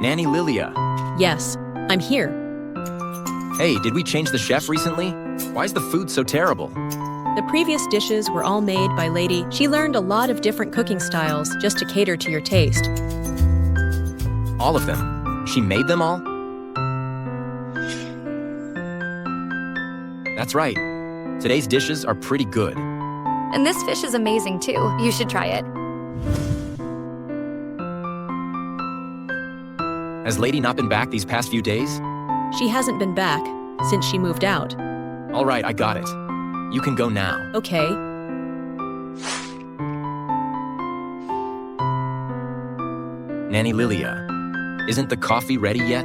Nanny Lilia. Yes, I'm here. Hey, did we change the chef recently? Why is the food so terrible? The previous dishes were all made by Lady. She learned a lot of different cooking styles just to cater to your taste. All of them. She made them all? That's right. Today's dishes are pretty good. And this fish is amazing too. You should try it. Has Lady not been back these past few days? She hasn't been back since she moved out. All right, I got it. You can go now. Okay. Nanny Lilia, isn't the coffee ready yet?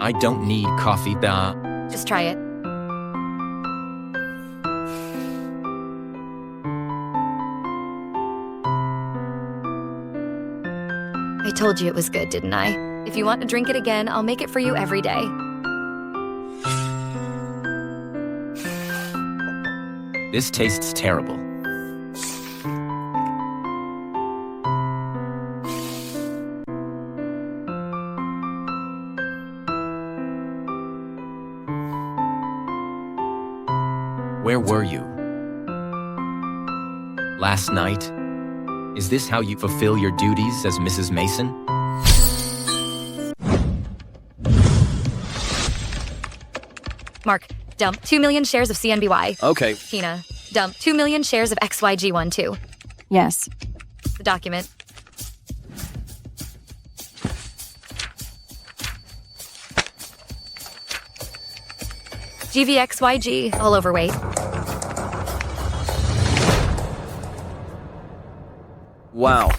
I don't need coffee. Just try it. I told you it was good, didn't I? If you want to drink it again, I'll make it for you every day. This tastes terrible. Where were you? Last night? Is this how you fulfill your duties as Mrs. Mason? Mark, dump 2 million shares of CNBY. Okay. Tina, dump 2 million shares of XYG12. Yes. The document. GVXYG, all overweight. Wow.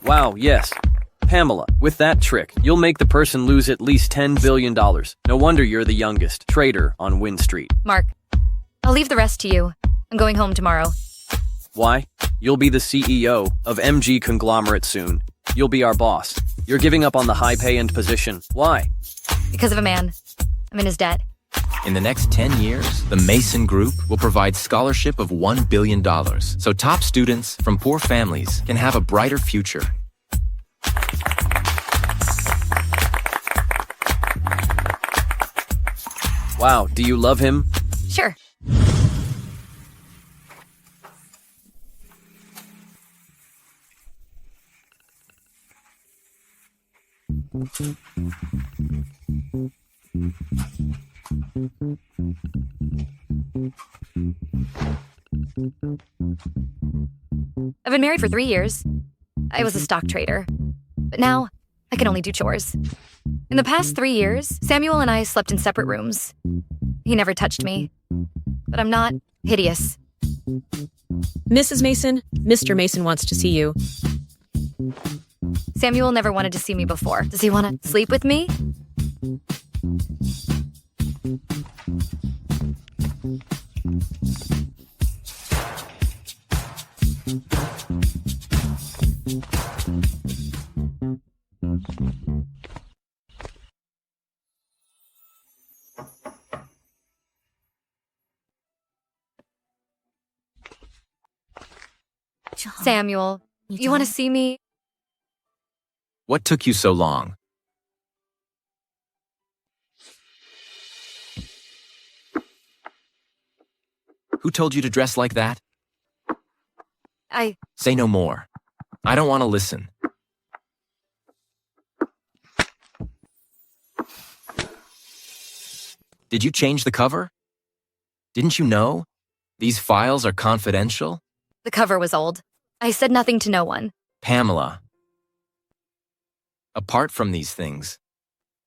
Wow, yes. Pamela, with that trick, you'll make the person lose at least $10 billion. No wonder you're the youngest trader on Wynn Street. Mark, I'll leave the rest to you. I'm going home tomorrow. Why? You'll be the CEO of MG Conglomerate soon. You'll be our boss. You're giving up on the high pay-end position. Why? Because of a man. I'm in his debt. In the next 10 years, the Mason Group will provide scholarship of $1 billion, so top students from poor families can have a brighter future. Wow, do you love him? Sure. I've been married for 3 years. I was a stock trader. But now, I can only do chores. In the past 3 years, Samuel and I slept in separate rooms. He never touched me. But I'm not hideous. Mrs. Mason, Mr. Mason wants to see you. Samuel never wanted to see me before. Does he want to sleep with me? Samuel, you want to see me? What took you so long? Who told you to dress like that? Say no more. I don't want to listen. Did you change the cover? Didn't you know? These files are confidential? The cover was old. I said nothing to no one. Pamela. Apart from these things,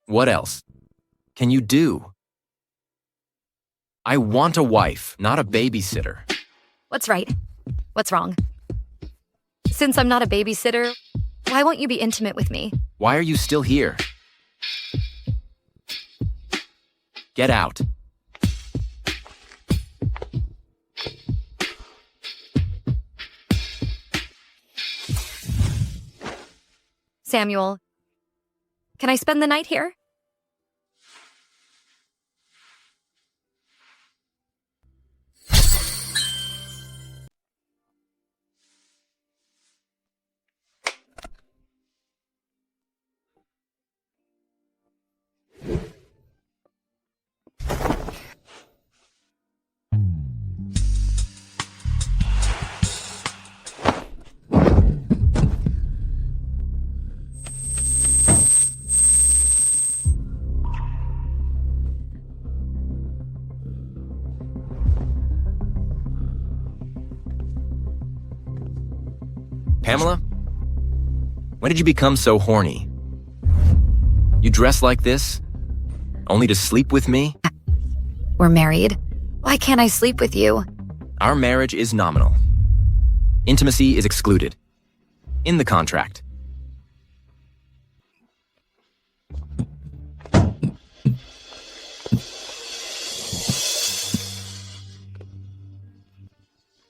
what else can you do? I want a wife, not a babysitter. What's right? What's wrong? Since I'm not a babysitter, why won't you be intimate with me? Why are you still here? Get out. Samuel, can I spend the night here? Pamela? When did you become so horny? You dress like this? Only to sleep with me? We're married. Why can't I sleep with you? Our marriage is nominal. Intimacy is excluded. In the contract.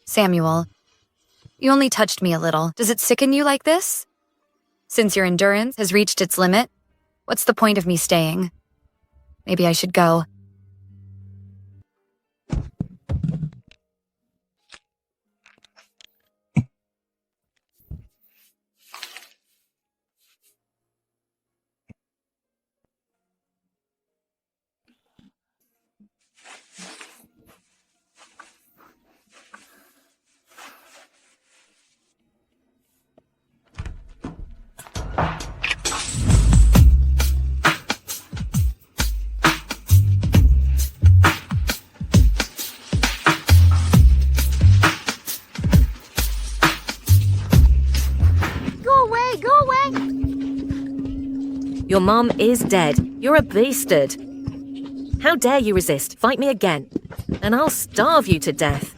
Samuel, you only touched me a little. Does it sicken you like this? Since your endurance has reached its limit, what's the point of me staying? Maybe I should go. Your mom is dead. You're a bastard. How dare you resist? Fight me again, and I'll starve you to death.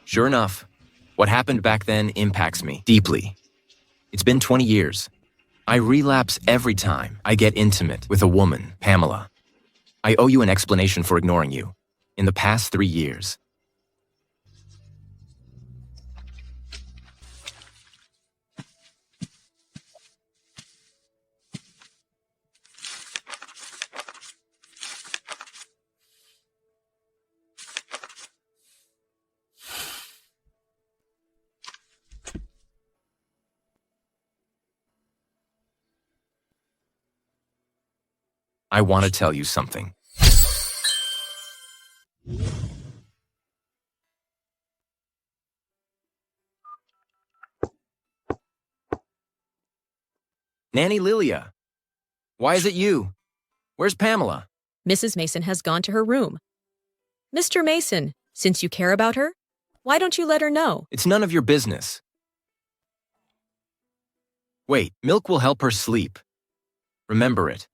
Sure enough, what happened back then impacts me deeply. It's been 20 years. I relapse every time I get intimate with a woman, Pamela. I owe you an explanation for ignoring you in the past 3 years. I want to tell you something. Nanny Lilia, why is it you? Where's Pamela? Mrs. Mason has gone to her room. Mr. Mason, since you care about her, why don't you let her know? It's none of your business. Wait, milk will help her sleep. Remember it.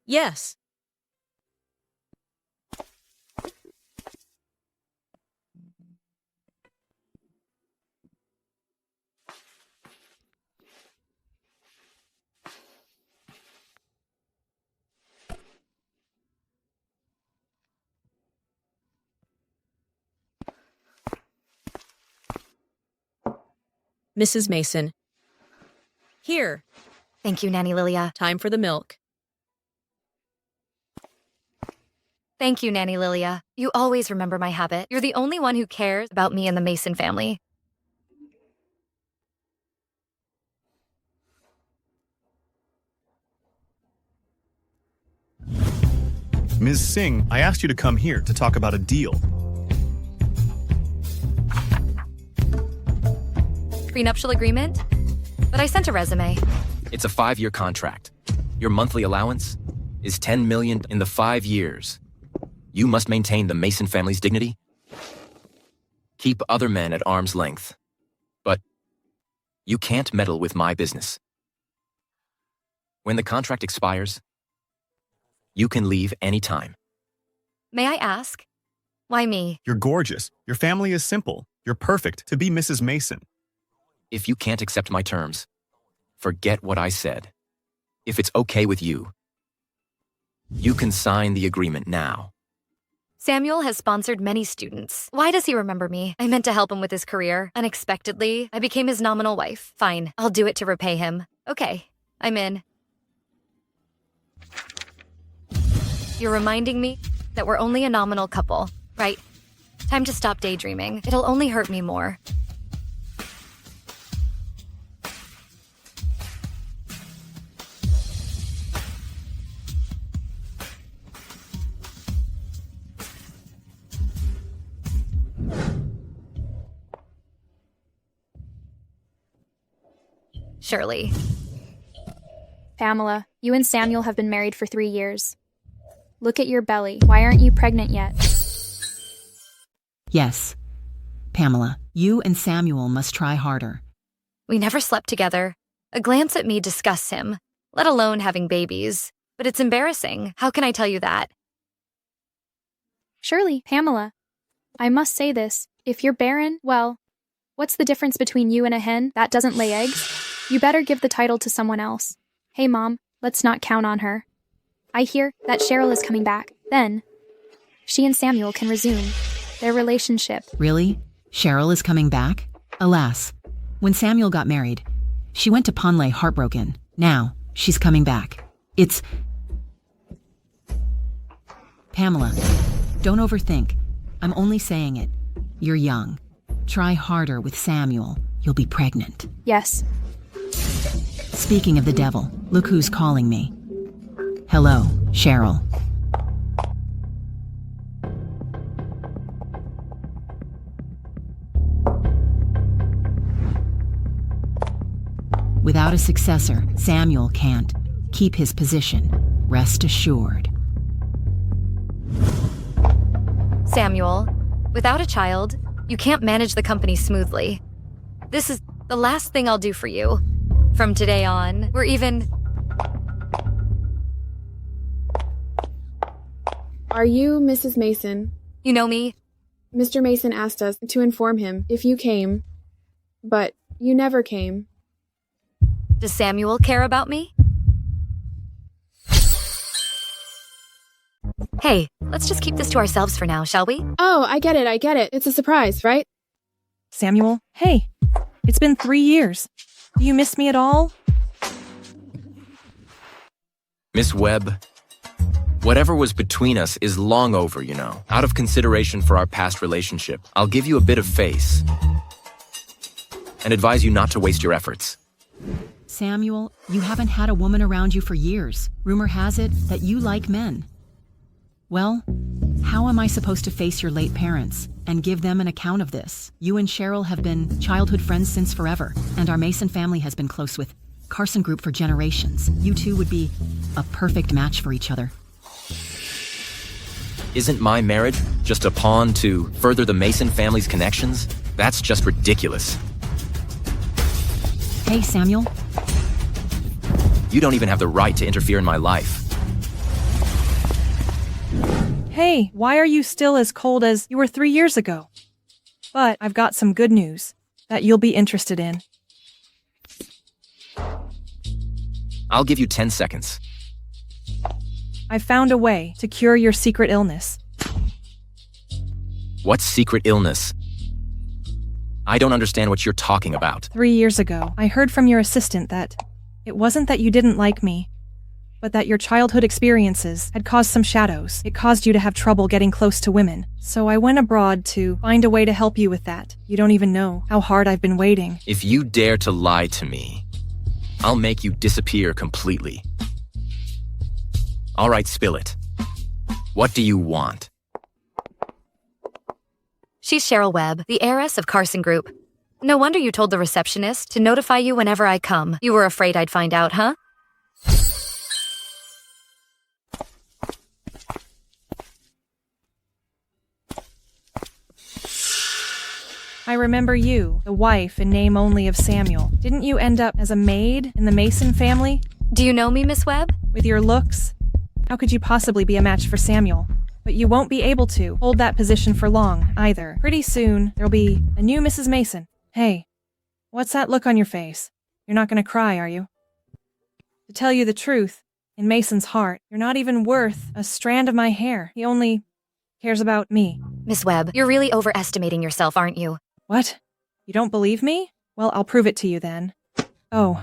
Yes. Mrs. Mason. Here, Thank you, Nanny Lilia. time for the milk. Thank you, Nanny Lilia. You always remember my habit. You're the only one who cares about me and the Mason family. Ms. Singh, I asked you to come here to talk about a deal. Prenuptial agreement? But I sent a resume. It's a 5-year contract. Your monthly allowance is $10 million in the 5 years. You must maintain the Mason family's dignity. Keep other men at arm's length. But you can't meddle with my business. When the contract expires, you can leave anytime. May I ask? Why me? You're gorgeous. Your family is simple. You're perfect to be Mrs. Mason. If you can't accept my terms, forget what I said. If it's okay with you, you can sign the agreement now. Samuel has sponsored many students. Why does he remember me? I meant to help him with his career. Unexpectedly, I became his nominal wife. Fine, I'll do it to repay him. Okay, I'm in. You're reminding me that we're only a nominal couple, right? Time to stop daydreaming. It'll only hurt me more. Shirley. Pamela, you and Samuel have been married for 3 years. Look at your belly. Why aren't you pregnant yet? Yes. Pamela, you and Samuel must try harder. We never slept together. A glance at me disgusts him, let alone having babies. But it's embarrassing. How can I tell you that? Surely, Pamela. I must say this. If you're barren, well, what's the difference between you and a hen that doesn't lay eggs? You better give the title to someone else. Hey, Mom, let's not count on her. I hear that Cheryl is coming back. Then, she and Samuel can resume their relationship. Really? Cheryl is coming back? Alas, when Samuel got married, she went to Ponley heartbroken. Now, she's coming back. It's... Pamela, don't overthink. I'm only saying it. You're young. Try harder with Samuel. You'll be pregnant. Yes. Speaking of the devil, look who's calling me. Hello, Cheryl. Without a successor, Samuel can't keep his position. Rest assured. Samuel, without a child, you can't manage the company smoothly. This is the last thing I'll do for you. From today on, we're even... Are you Mrs. Mason? You know me? Mr. Mason asked us to inform him if you came, but you never came. Does Samuel care about me? Hey, let's just keep this to ourselves for now, shall we? Oh, I get it. It's a surprise, right? Samuel, hey, it's been 3 years. Do you miss me at all? Miss Webb, whatever was between us is long over, you know. Out of consideration for our past relationship, I'll give you a bit of face and advise you not to waste your efforts. Samuel, you haven't had a woman around you for years. Rumor has it that you like men. Well, how am I supposed to face your late parents and give them an account of this? You and Cheryl have been childhood friends since forever, and our Mason family has been close with Carson Group for generations. You two would be a perfect match for each other. Isn't my marriage just a pawn to further the Mason family's connections? That's just ridiculous. Hey, Samuel. You don't even have the right to interfere in my life. Hey, why are you still as cold as you were 3 years ago? But I've got some good news that you'll be interested in. I'll give you 10 seconds. I found a way to cure your secret illness. What secret illness? I don't understand what you're talking about. 3 years ago, I heard from your assistant that it wasn't that you didn't like me, but that your childhood experiences had caused some shadows. It caused you to have trouble getting close to women. So I went abroad to find a way to help you with that. You don't even know how hard I've been waiting. If you dare to lie to me, I'll make you disappear completely. All right, spill it. What do you want? She's Cheryl Webb, the heiress of Carson Group. No wonder you told the receptionist to notify you whenever I come. You were afraid I'd find out, huh? I remember you, the wife in name only of Samuel. Didn't you end up as a maid in the Mason family? Do you know me, Miss Webb? With your looks? How could you possibly be a match for Samuel? But you won't be able to hold that position for long, either. Pretty soon, there'll be a new Mrs. Mason. Hey, what's that look on your face? You're not gonna cry, are you? To tell you the truth, in Mason's heart, you're not even worth a strand of my hair. He only cares about me. Miss Webb, you're really overestimating yourself, aren't you? What? You don't believe me? Well, I'll prove it to you then. Oh.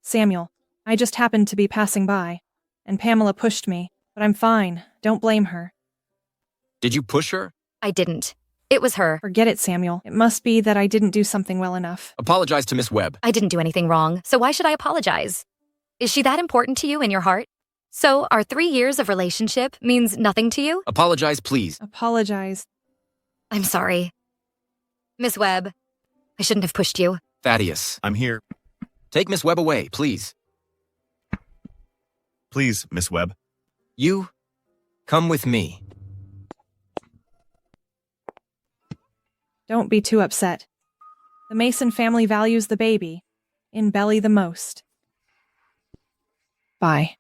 Samuel, I just happened to be passing by, and Pamela pushed me, but I'm fine. Don't blame her. Did you push her? I didn't. It was her. Forget it, Samuel. It must be that I didn't do something well enough. Apologize to Miss Webb. I didn't do anything wrong, so why should I apologize? Is she that important to you in your heart? So our 3 years of relationship means nothing to you? Apologize, please. Apologize. I'm sorry. Miss Webb, I shouldn't have pushed you. Thaddeus, I'm here. take Miss Webb away, please. Please, Miss Webb. You, come with me. Don't be too upset. The Mason family values the baby in belly the most. Bye.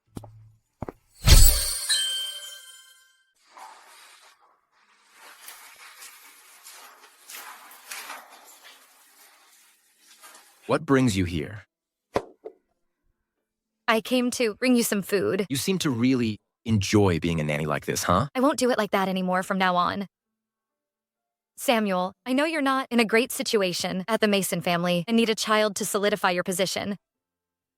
What brings you here? I came to bring you some food. You seem to really enjoy being a nanny like this, huh? I won't do it like that anymore from now on. Samuel, I know you're not in a great situation at the Mason family and need a child to solidify your position.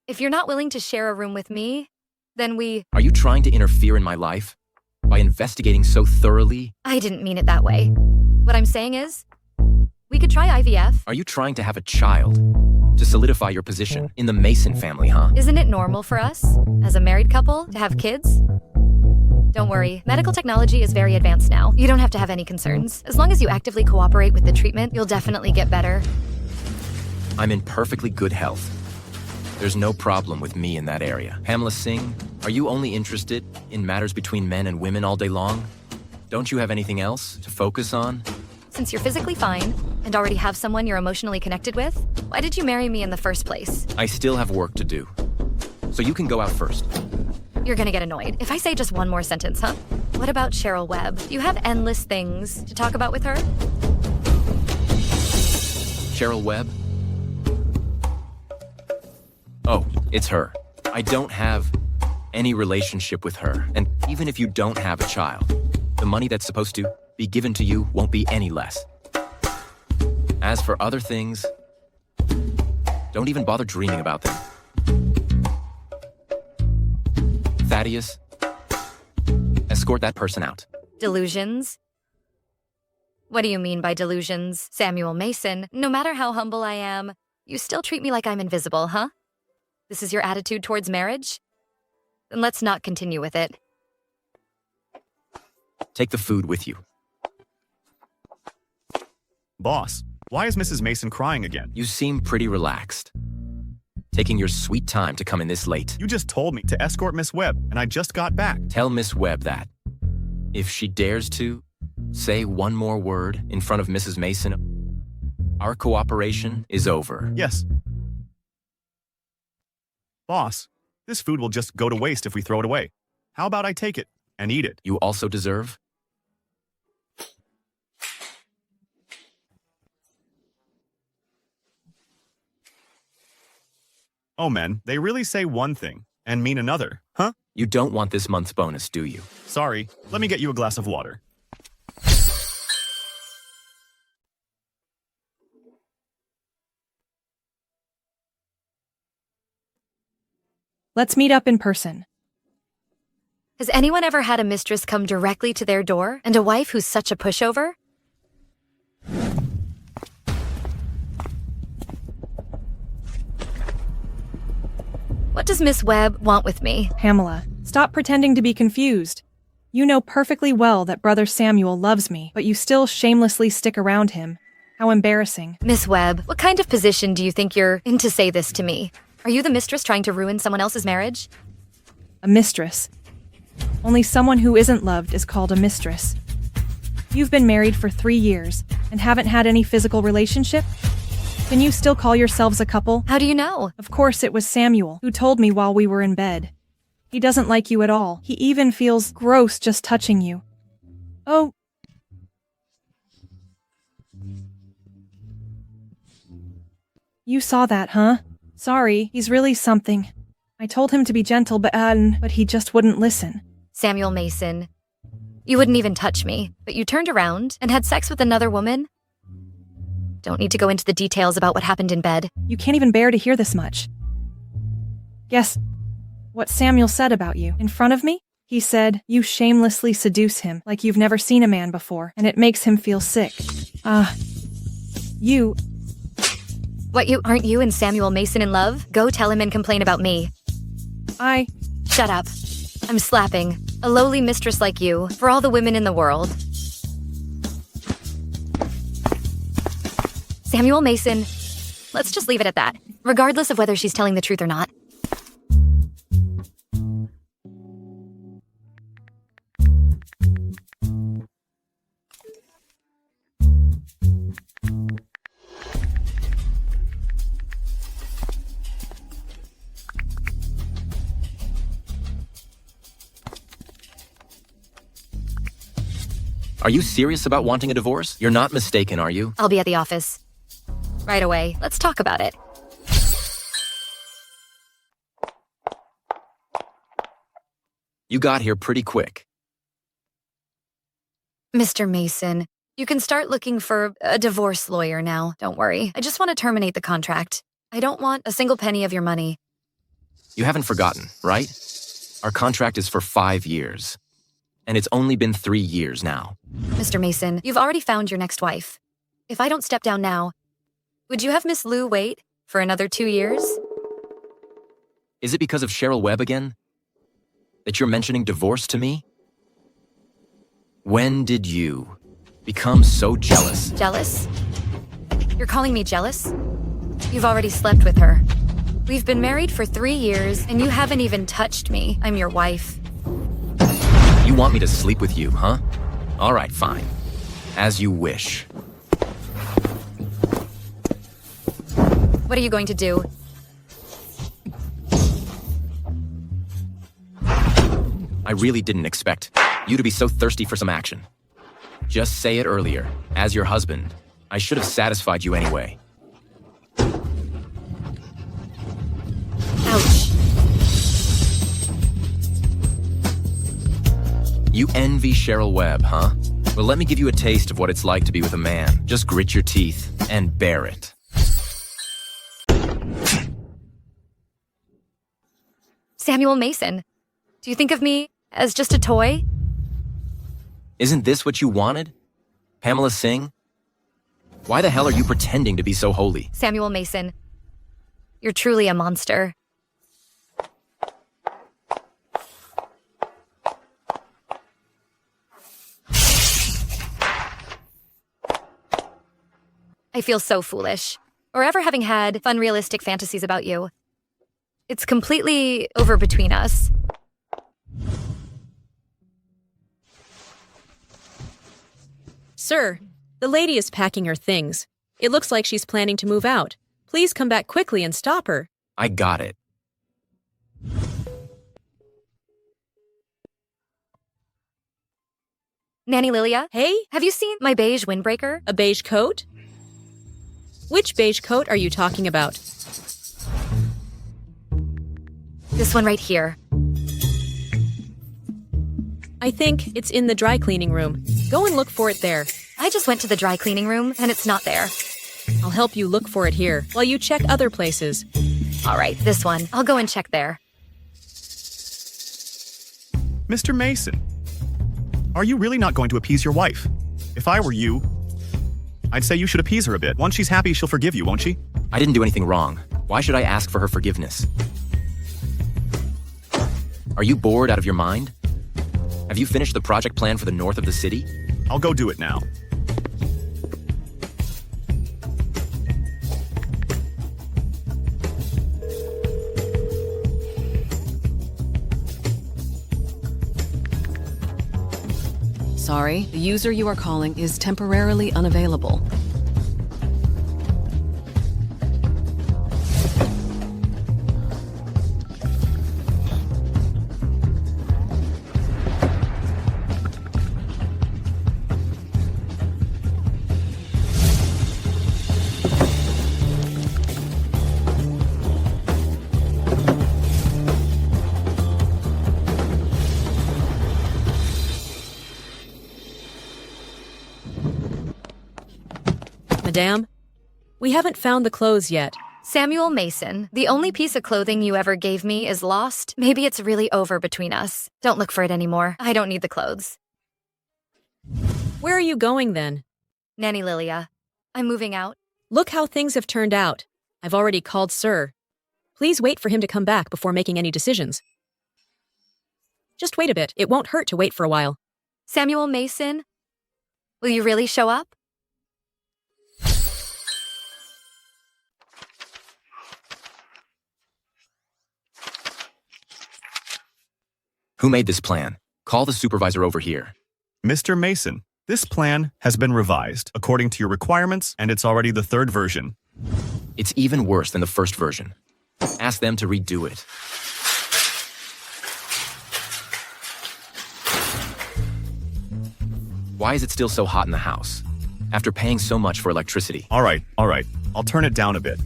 If you're not willing to share a room with me, then Are you trying to interfere in my life? By investigating so thoroughly? I didn't mean it that way. What I'm saying is, we could try IVF. Are you trying to have a child? To solidify your position in the Mason family, huh? Isn't it normal for us, as a married couple, to have kids? Don't worry, medical technology is very advanced now. You don't have to have any concerns. As long as you actively cooperate with the treatment, you'll definitely get better. I'm in perfectly good health. There's no problem with me in that area. Pamela Singh, are you only interested in matters between men and women all day long? Don't you have anything else to focus on? Since you're physically fine and already have someone you're emotionally connected with, why did you marry me in the first place? I still have work to do. So you can go out first. You're gonna get annoyed if I say just one more sentence, huh? What about Cheryl Webb? Do you have endless things to talk about with her? Cheryl Webb? Oh, it's her. I don't have any relationship with her, and even if you don't have a child, the money that's supposed to be given to you won't be any less. As for other things, don't even bother dreaming about them. Thaddeus, escort that person out. Delusions? What do you mean by delusions, Samuel Mason? No matter how humble I am, you still treat me like I'm invisible, huh? This is your attitude towards marriage? Then let's not continue with it. Take the food with you. Boss, why is Mrs. Mason crying again? You seem pretty relaxed. Taking your sweet time to come in this late. You just told me to escort Miss Webb, and I just got back. Tell Miss Webb that, if she dares to say one more word in front of Mrs. Mason, our cooperation is over. Yes. Boss, this food will just go to waste if we throw it away. How about I take it and eat it? You also deserve? Oh, men, they really say one thing and mean another, huh? You don't want this month's bonus, do you? Sorry, let me get you a glass of water. Let's meet up in person. Has anyone ever had a mistress come directly to their door and a wife who's such a pushover? What does Miss Webb want with me? Pamela, stop pretending to be confused. You know perfectly well that Brother Samuel loves me, but you still shamelessly stick around him. How embarrassing. Miss Webb, what kind of position do you think you're in to say this to me? Are you the mistress trying to ruin someone else's marriage? A mistress. Only someone who isn't loved is called a mistress. You've been married for 3 years and haven't had any physical relationship? Can you still call yourselves a couple? How do you know? Of course it was Samuel who told me while we were in bed. He doesn't like you at all. He even feels gross just touching you. Oh. You saw that, huh? Sorry, he's really something. I told him to be gentle, but he just wouldn't listen. Samuel Mason, you wouldn't even touch me, but you turned around and had sex with another woman? Don't need to go into the details about what happened in bed. You can't even bear to hear this much. Guess what Samuel said about you in front of me? He said, you shamelessly seduce him like you've never seen a man before, and it makes him feel sick. You... What, aren't you and Samuel Mason in love? Go tell him and complain about me. Shut up. I'm slapping a lowly mistress like you for all the women in the world. Samuel Mason, let's just leave it at that, regardless of whether she's telling the truth or not. Are you serious about wanting a divorce? You're not mistaken, are you? I'll be at the office. Right away. Let's talk about it. You got here pretty quick. Mr. Mason, you can start looking for a divorce lawyer now. Don't worry. I just want to terminate the contract. I don't want a single penny of your money. You haven't forgotten, right? Our contract is for 5 years. And it's only been 3 years now. Mr. Mason, you've already found your next wife. If I don't step down now, would you have Miss Lou wait for another 2 years? Is it because of Cheryl Webb again? That you're mentioning divorce to me? When did you become so jealous? Jealous? You're calling me jealous? You've already slept with her. We've been married for 3 years, and you haven't even touched me. I'm your wife. You want me to sleep with you, huh? All right, fine. As you wish. What are you going to do? I really didn't expect you to be so thirsty for some action. Just say it earlier. As your husband, I should have satisfied you anyway. Ouch. You envy Cheryl Webb, huh? Well, let me give you a taste of what it's like to be with a man. Just grit your teeth and bear it. Samuel Mason, do you think of me as just a toy? Isn't this what you wanted? Pamela Singh? Why the hell are you pretending to be so holy? Samuel Mason, you're truly a monster. I feel so foolish. Or ever having had unrealistic fantasies about you. It's completely over between us. Sir, the lady is packing her things. It looks like she's planning to move out. Please come back quickly and stop her. I got it. Nanny Lilia? Hey? Have you seen my beige windbreaker? A beige coat? Which beige coat are you talking about? This one right here. I think it's in the dry cleaning room. Go and look for it there. I just went to the dry cleaning room and it's not there. I'll help you look for it here while you check other places. All right, this one. I'll go and check there. Mr. Mason, are you really not going to appease your wife? If I were you, I'd say you should appease her a bit. Once she's happy, she'll forgive you, won't she? I didn't do anything wrong. Why should I ask for her forgiveness? Are you bored out of your mind? Have you finished the project plan for the north of the city? I'll go do it now. Sorry, the user you are calling is temporarily unavailable. Madame, we haven't found the clothes yet. Samuel Mason, the only piece of clothing you ever gave me is lost. Maybe it's really over between us. Don't look for it anymore. I don't need the clothes. Where are you going then? Nanny Lilia, I'm moving out. Look how things have turned out. I've already called Sir. Please wait for him to come back before making any decisions. Just wait a bit. It won't hurt to wait for a while. Samuel Mason, will you really show up? Who made this plan? Call the supervisor over here. Mr. Mason, this plan has been revised according to your requirements, and it's already the third version. It's even worse than the first version. Ask them to redo it. Why is it still so hot in the house? After paying so much for electricity. All right. I'll turn it down a bit.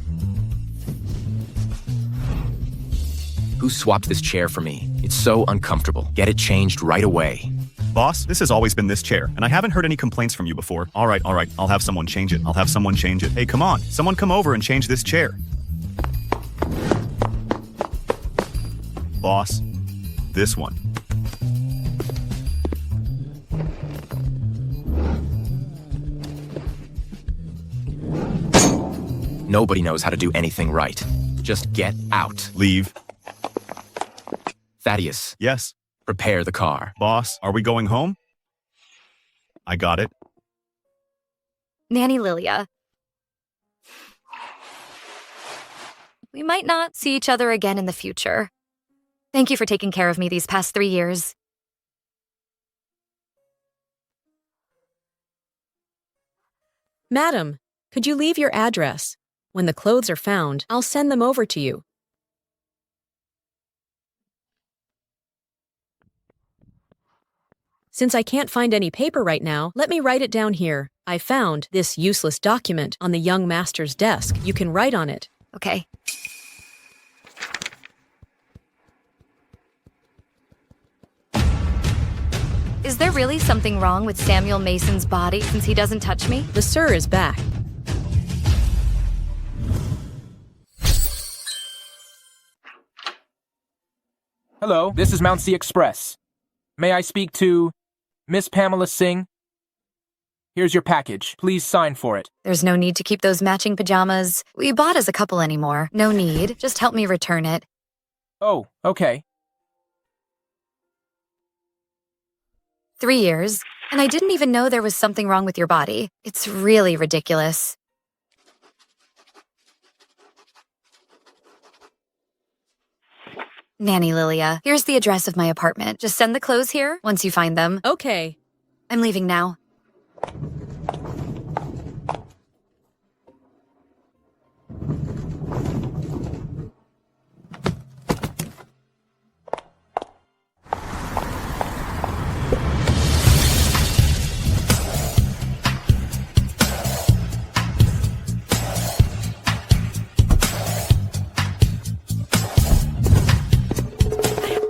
Who swapped this chair for me? It's so uncomfortable. Get it changed right away. Boss, this has always been this chair, and I haven't heard any complaints from you before. All right. I'll have someone change it. Hey, come on. Someone come over and change this chair. Boss, this one. Nobody knows how to do anything right. Just get out. Leave. Thaddeus, Yes. prepare the car. Boss, are we going home? I got it. Nanny Lilia. We might not see each other again in the future. Thank you for taking care of me these past 3 years. Madam, could you leave your address? When the clothes are found, I'll send them over to you. Since I can't find any paper right now, let me write it down here. I found this useless document on the young master's desk. You can write on it. Okay. Is there really something wrong with Samuel Mason's body since he doesn't touch me? The Sir is back. Hello, this is Mount Sea Express. May I speak to Miss Pamela Singh? Here's your package. Please sign for it. There's no need to keep those matching pajamas. We bought as a couple anymore. No need. Just help me return it. Oh, okay. 3 years, and I didn't even know there was something wrong with your body. It's really ridiculous. Nanny Lilia, here's the address of my apartment. Just send the clothes here once you find them. Okay. I'm leaving now.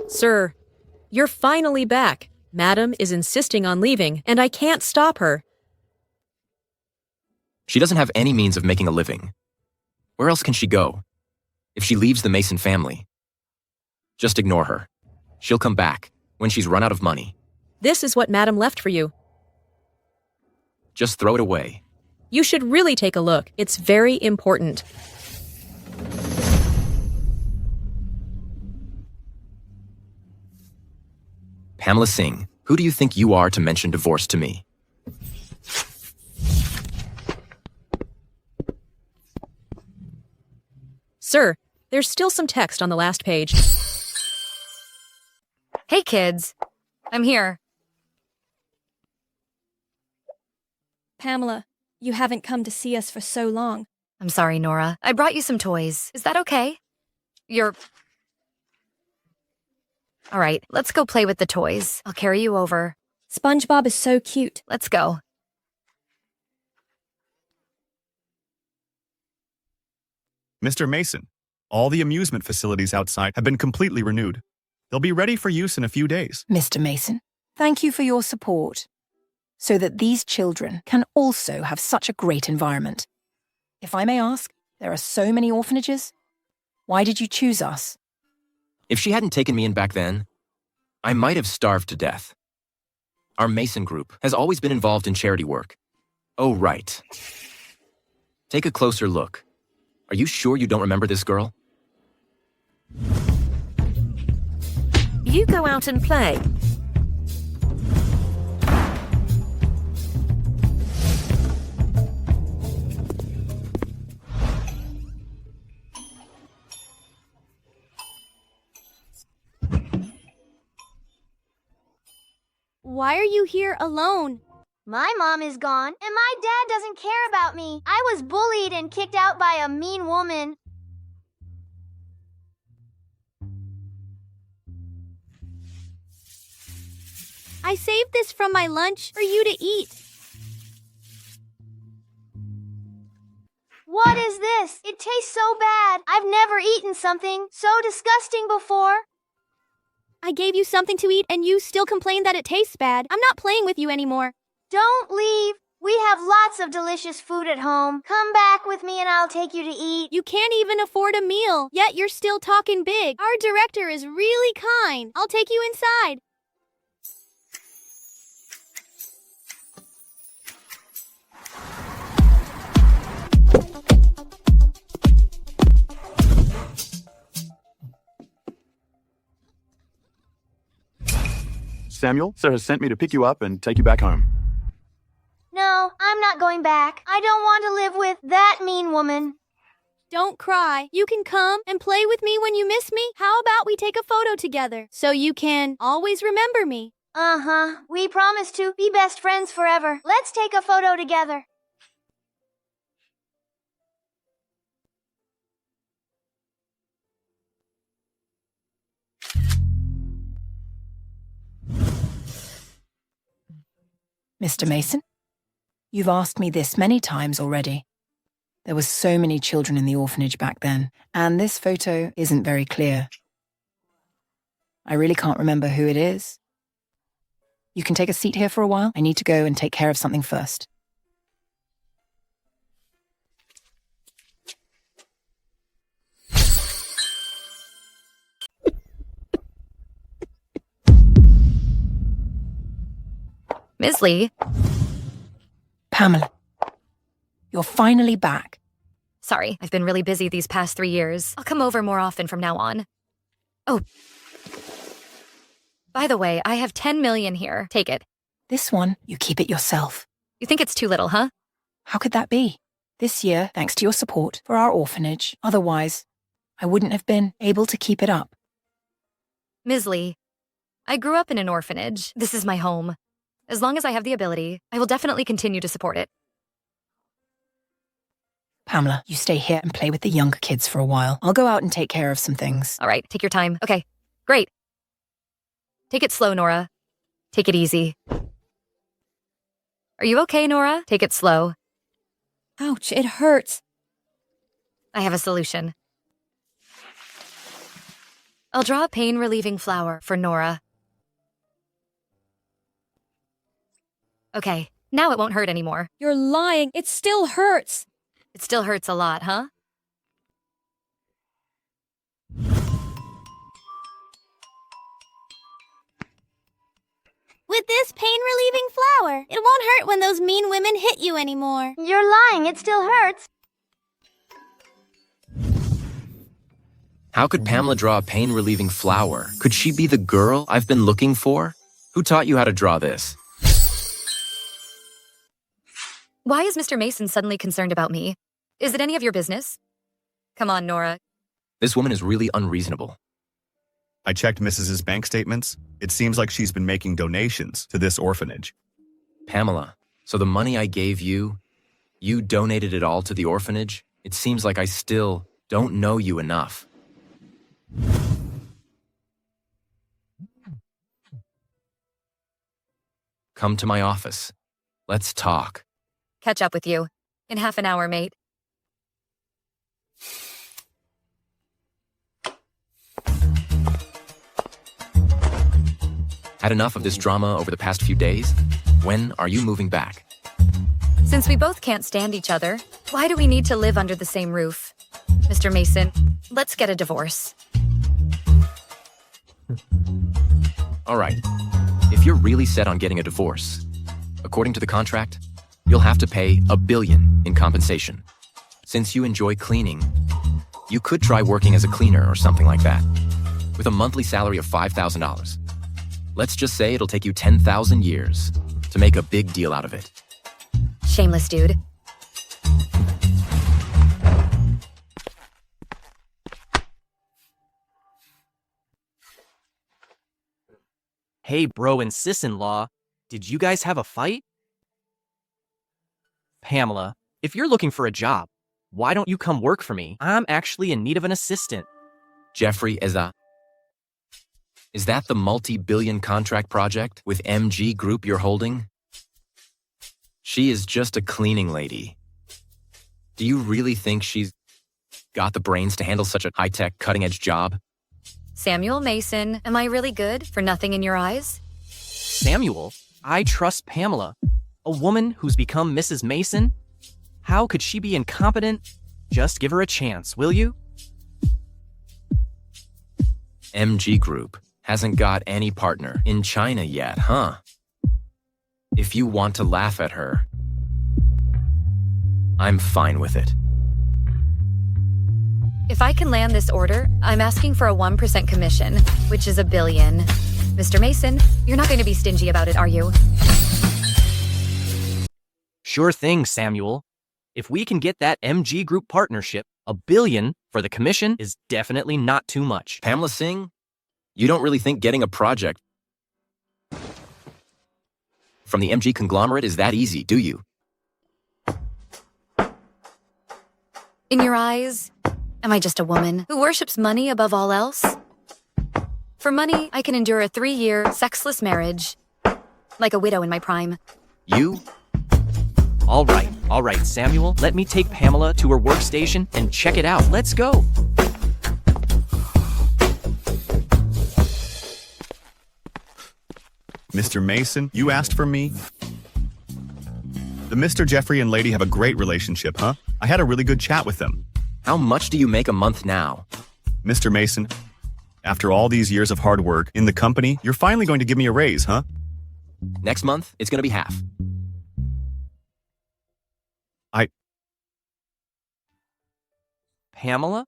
Sir, you're finally back. Madam is insisting on leaving, and I can't stop her. She doesn't have any means of making a living. Where else can she go? If she leaves the Mason family, just ignore her. She'll come back when she's run out of money. This is what Madam left for you. Just throw it away. You should really take a look. It's very important. Pamela Singh, who do you think you are to mention divorce to me? Sir, there's still some text on the last page. Hey, kids. I'm here. Pamela, you haven't come to see us for so long. I'm sorry, Nora. I brought you some toys. Is that okay? All right, let's go play with the toys. I'll carry you over. SpongeBob is so cute. Let's go. Mr. Mason, all the amusement facilities outside have been completely renewed. They'll be ready for use in a few days. Mr. Mason, thank you for your support, so that these children can also have such a great environment. If I may ask, there are so many orphanages. Why did you choose us? If she hadn't taken me in back then, I might have starved to death. Our Mason group has always been involved in charity work. Oh, right. Take a closer look. Are you sure you don't remember this girl? You go out and play. Why are you here alone? My mom is gone, and my dad doesn't care about me. I was bullied and kicked out by a mean woman. I saved this from my lunch for you to eat. What is this? It tastes so bad. I've never eaten something so disgusting before. I gave you something to eat and you still complain that it tastes bad. I'm not playing with you anymore. Don't leave. We have lots of delicious food at home. Come back with me and I'll take you to eat. You can't even afford a meal, yet you're still talking big. Our director is really kind. I'll take you inside. Samuel, sir has sent me to pick you up and take you back home. No, I'm not going back. I don't want to live with that mean woman. Don't cry. You can come and play with me when you miss me. How about we take a photo together so you can always remember me? Uh-huh. We promise to be best friends forever. Let's take a photo together. Mr. Mason, you've asked me this many times already. There were so many children in the orphanage back then, and this photo isn't very clear. I really can't remember who it is. You can take a seat here for a while. I need to go and take care of something first. Ms. Lee. Pamela, you're finally back. Sorry, I've been really busy these past 3 years. I'll come over more often from now on. Oh. By the way, I have 10 million here. Take it. This one, you keep it yourself. You think it's too little, huh? How could that be? This year, thanks to your support for our orphanage, otherwise, I wouldn't have been able to keep it up. Ms. Lee, I grew up in an orphanage. This is my home. As long as I have the ability, I will definitely continue to support it. Pamela, you stay here and play with the younger kids for a while. I'll go out and take care of some things. All right, take your time. Okay, great. Take it slow, Nora. Take it easy. Are you okay, Nora? Take it slow. Ouch, it hurts. I have a solution. I'll draw a pain-relieving flower for Nora. Okay, now it won't hurt anymore. You're lying. It still hurts. It still hurts a lot, huh? With this pain-relieving flower, it won't hurt when those mean women hit you anymore. You're lying. It still hurts. How could Pamela draw a pain-relieving flower? Could she be the girl I've been looking for? Who taught you how to draw this? Why is Mr. Mason suddenly concerned about me? Is it any of your business? Come on, Nora. This woman is really unreasonable. I checked Mrs.'s bank statements. It seems like she's been making donations to this orphanage. Pamela, so the money I gave you, you donated it all to the orphanage? It seems like I still don't know you enough. Come to my office. Let's talk. Catch up with you. In half an hour, mate. Had enough of this drama over the past few days? When are you moving back? Since we both can't stand each other, Why do we need to live under the same roof? Mr. Mason, let's get a divorce. All right. If you're really set on getting a divorce, according to the contract, you'll have to pay $1 billion in compensation. Since you enjoy cleaning, you could try working as a cleaner or something like that, with a monthly salary of $5,000. Let's just say it'll take you 10,000 years to make a big deal out of it. Shameless dude. Hey, bro and sis-in-law, did you guys have a fight? Pamela, if you're looking for a job, why don't you come work for me? I'm actually in need of an assistant. Jeffrey, is that the multi-billion contract project with MG Group you're holding? She is just a cleaning lady. Do you really think she's got the brains to handle such a high-tech, cutting-edge job? Samuel Mason, am I really good for nothing in your eyes? Samuel, I trust Pamela, a woman who's become Mrs. Mason. How could she be incompetent? Just give her a chance, will you? MG Group hasn't got any partner in China yet, huh? If you want to laugh at her, I'm fine with it. If I can land this order, I'm asking for a 1% commission, which is $1 billion. Mr. Mason, you're not going to be stingy about it, are you? Sure thing, Samuel. If we can get that MG Group partnership, $1 billion for the commission is definitely not too much. Pamela Singh, you don't really think getting a project from the MG conglomerate is that easy, do you? In your eyes, am I just a woman who worships money above all else? For money, I can endure a 3-year, sexless marriage, like a widow in my prime. You? All right, Samuel, let me take Pamela to her workstation and check it out. Let's go. Mr. Mason, you asked for me? The Mr. Jeffrey and lady have a great relationship, huh? I had a really good chat with them. How much do you make a month now? Mr. Mason, after all these years of hard work in the company, you're finally going to give me a raise, huh? Next month, it's going to be half. Pamela?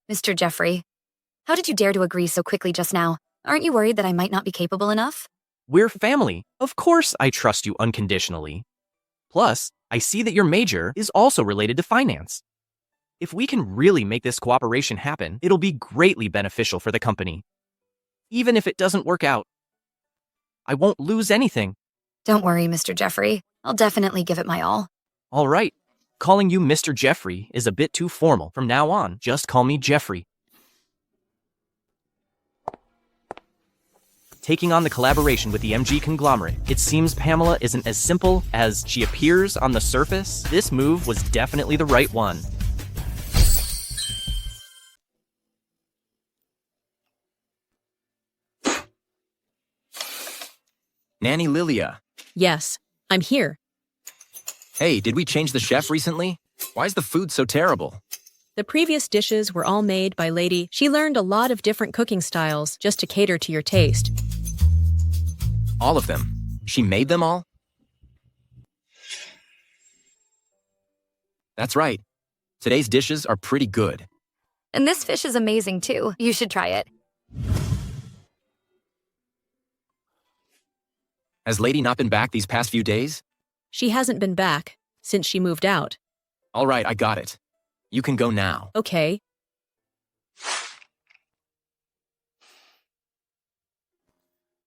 Mr. Jeffrey, how did you dare to agree so quickly just now? Aren't you worried that I might not be capable enough? We're family. Of course I trust you unconditionally. Plus, I see that your major is also related to finance. If we can really make this cooperation happen, it'll be greatly beneficial for the company. Even if it doesn't work out, I won't lose anything. Don't worry, Mr. Jeffrey. I'll definitely give it my all. All right. Calling you Mr. Jeffrey is a bit too formal. From now on, just call me Jeffrey. Taking on the collaboration with the MG conglomerate, it seems Pamela isn't as simple as she appears on the surface. This move was definitely the right one. Nanny Lilia. Yes, I'm here. Hey, did we change the chef recently? Why is the food so terrible? The previous dishes were all made by Lady. She learned a lot of different cooking styles just to cater to your taste. All of them? She made them all? That's right. Today's dishes are pretty good. And this fish is amazing too. You should try it. Has Lady not been back these past few days? She hasn't been back since she moved out. All right, I got it. You can go now. Okay.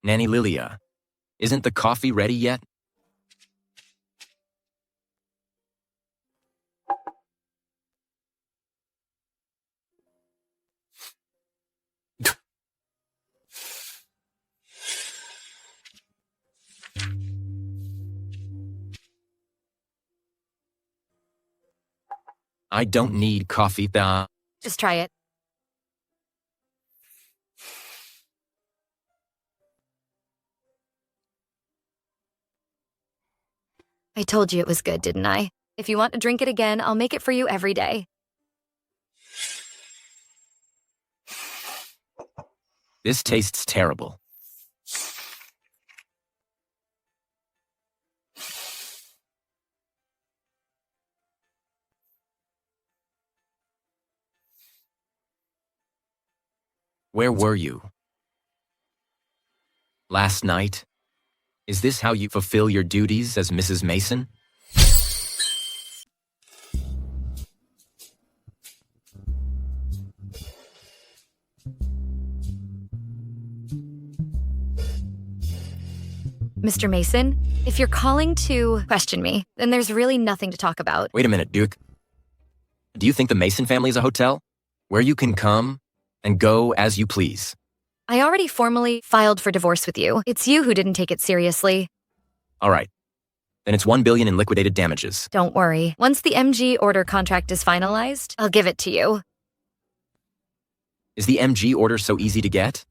Nanny Lilia, isn't the coffee ready yet? I don't need coffee. Just try it. I told you it was good, didn't I? If you want to drink it again, I'll make it for you every day. This tastes terrible. Where were you? Last night? Is this how you fulfill your duties as Mrs. Mason? Mr. Mason, if you're calling to question me, then there's really nothing to talk about. Wait a minute, Duke. Do you think the Mason family is a hotel? Where you can come and go as you please? I already formally filed for divorce with you. It's you who didn't take it seriously. All right. Then it's $1 billion in liquidated damages. Don't worry. Once the MG order contract is finalized, I'll give it to you. Is the MG order so easy to get?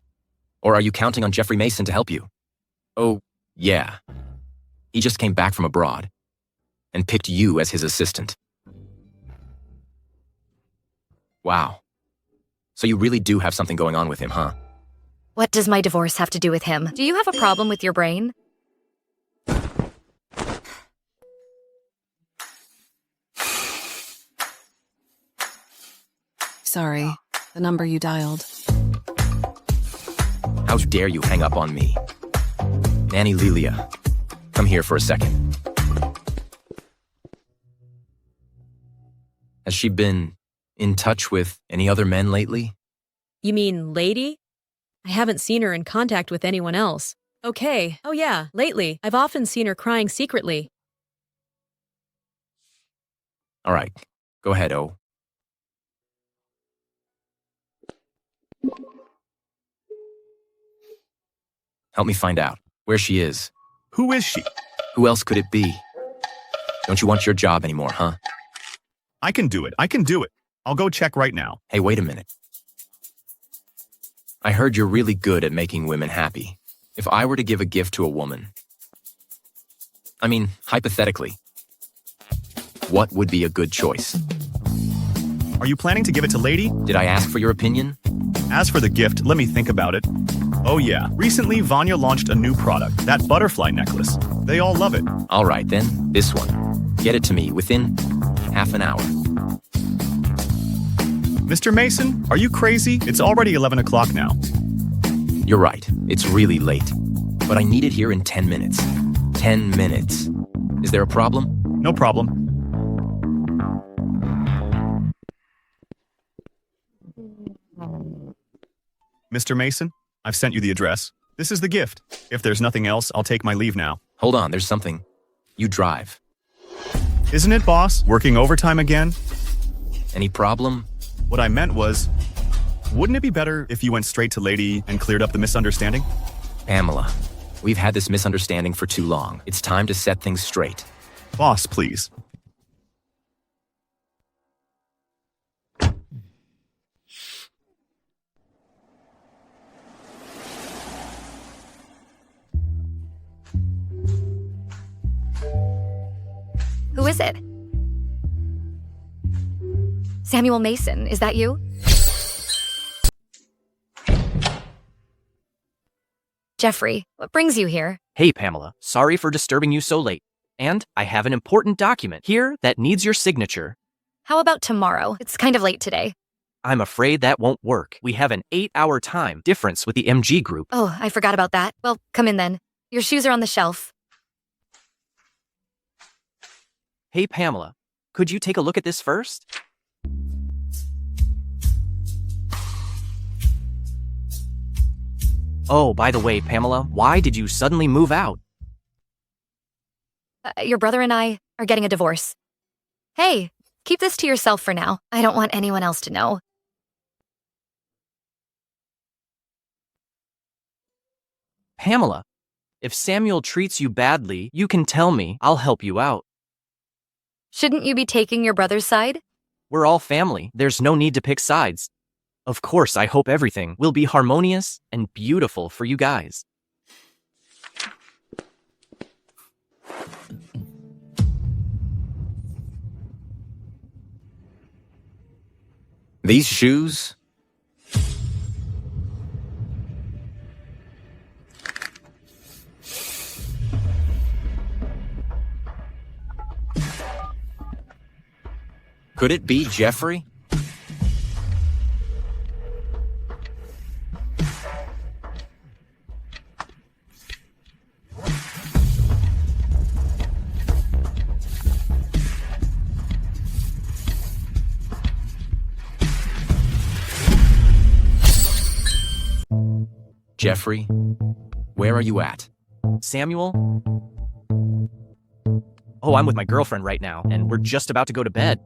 Or are you counting on Jeffrey Mason to help you? Oh, yeah. He just came back from abroad and picked you as his assistant. Wow. So you really do have something going on with him, huh? What does my divorce have to do with him? Do you have a problem with your brain? Sorry, the number you dialed. How dare you hang up on me? Nanny Lilia, come here for a second. Has she been in touch with any other men lately? You mean lady? I haven't seen her in contact with anyone else. Okay. Oh yeah, lately. I've often seen her crying secretly. All right, go ahead, O. Help me find out where she is. Who is she? Who else could it be? Don't you want your job anymore, huh? I can do it. I can do it. I'll go check right now. Hey, wait a minute. I heard you're really good at making women happy. If I were to give a gift to a woman, I mean, hypothetically, what would be a good choice? Are you planning to give it to Lady? Did I ask for your opinion? As for the gift, let me think about it. Oh yeah, recently Vanya launched a new product, that butterfly necklace. They all love it. All right then, this one. Get it to me within half an hour. Mr. Mason, are you crazy? It's already 11 o'clock now. You're right, it's really late. But I need it here in 10 minutes. 10 minutes. Is there a problem? No problem. Mr. Mason, I've sent you the address. This is the gift. If there's nothing else, I'll take my leave now. Hold on, there's something. You drive. Isn't it, boss? Working overtime again? Any problem? What I meant was, wouldn't it be better if you went straight to Lady and cleared up the misunderstanding? Pamela, we've had this misunderstanding for too long. It's time to set things straight. Boss, please. Who is it? Samuel Mason, is that you? Jeffrey, what brings you here? Hey, Pamela. Sorry for disturbing you so late. And I have an important document here that needs your signature. How about tomorrow? It's kind of late today. I'm afraid that won't work. We have an 8-hour time difference with the MG group. Oh, I forgot about that. Well, come in then. Your shoes are on the shelf. Hey, Pamela. Could you take a look at this first? Oh, by the way, Pamela, why did you suddenly move out? Your brother and I are getting a divorce. Hey, keep this to yourself for now. I don't want anyone else to know. Pamela, if Samuel treats you badly, you can tell me. I'll help you out. Shouldn't you be taking your brother's side? We're all family. There's no need to pick sides. Of course, I hope everything will be harmonious and beautiful for you guys. These shoes? Could it be Jeffrey? Jeffrey, where are you at? Samuel? Oh, I'm with my girlfriend right now, and we're just about to go to bed.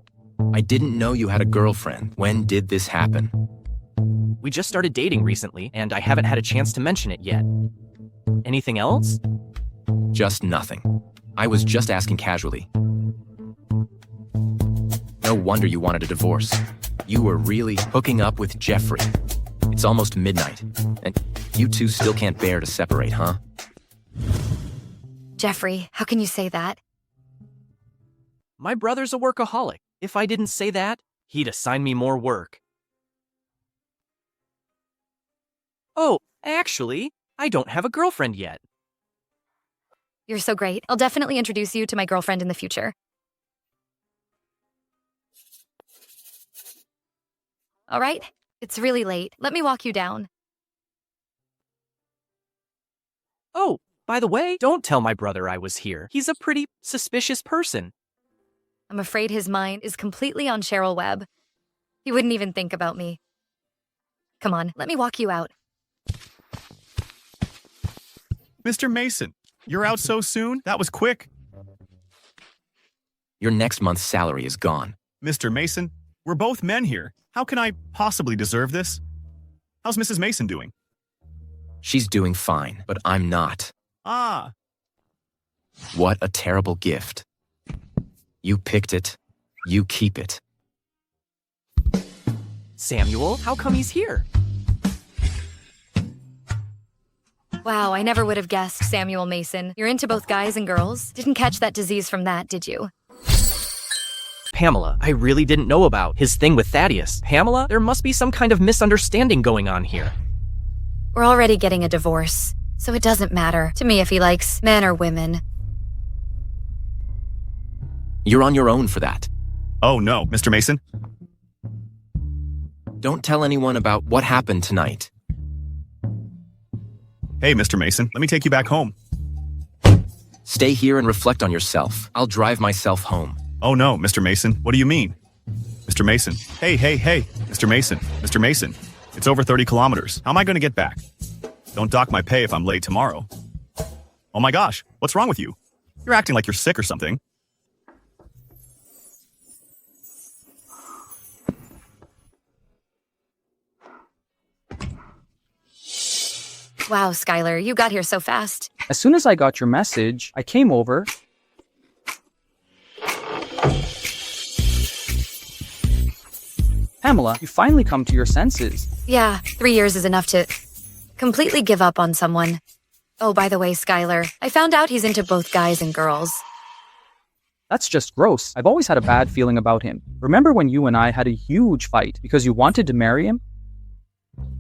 I didn't know you had a girlfriend. When did this happen? We just started dating recently, and I haven't had a chance to mention it yet. Anything else? Just nothing. I was just asking casually. No wonder you wanted a divorce. You were really hooking up with Jeffrey. It's almost midnight, and you two still can't bear to separate, huh? Jeffrey, how can you say that? My brother's a workaholic. If I didn't say that, he'd assign me more work. Oh, actually, I don't have a girlfriend yet. You're so great. I'll definitely introduce you to my girlfriend in the future. All right, it's really late. Let me walk you down. Oh, by the way, don't tell my brother I was here. He's a pretty suspicious person. I'm afraid his mind is completely on Cheryl Webb. He wouldn't even think about me. Come on, let me walk you out. Mr. Mason, you're out so soon? That was quick. Your next month's salary is gone. Mr. Mason, we're both men here. How can I possibly deserve this? How's Mrs. Mason doing? She's doing fine, but I'm not. Ah. What a terrible gift. You picked it. You keep it. Samuel, how come he's here? Wow, I never would have guessed, Samuel Mason. You're into both guys and girls? Didn't catch that disease from that, did you? Pamela, I really didn't know about his thing with Thaddeus. Pamela, there must be some kind of misunderstanding going on here. We're already getting a divorce, so it doesn't matter to me if he likes men or women. You're on your own for that. Oh no, Mr. Mason. Don't tell anyone about what happened tonight. Hey, Mr. Mason, let me take you back home. Stay here and reflect on yourself. I'll drive myself home. Oh no, Mr. Mason, what do you mean? Mr. Mason, hey, Mr. Mason, Mr. Mason, it's over 30 kilometers. How am I going to get back? Don't dock my pay if I'm late tomorrow. Oh my gosh, what's wrong with you? You're acting like you're sick or something. Wow, Skylar, you got here so fast. As soon as I got your message, I came over. Pamela, you finally come to your senses. Yeah, 3 years is enough to completely give up on someone. Oh, by the way, Skylar, I found out he's into both guys and girls. That's just gross. I've always had a bad feeling about him. Remember when you and I had a huge fight because you wanted to marry him?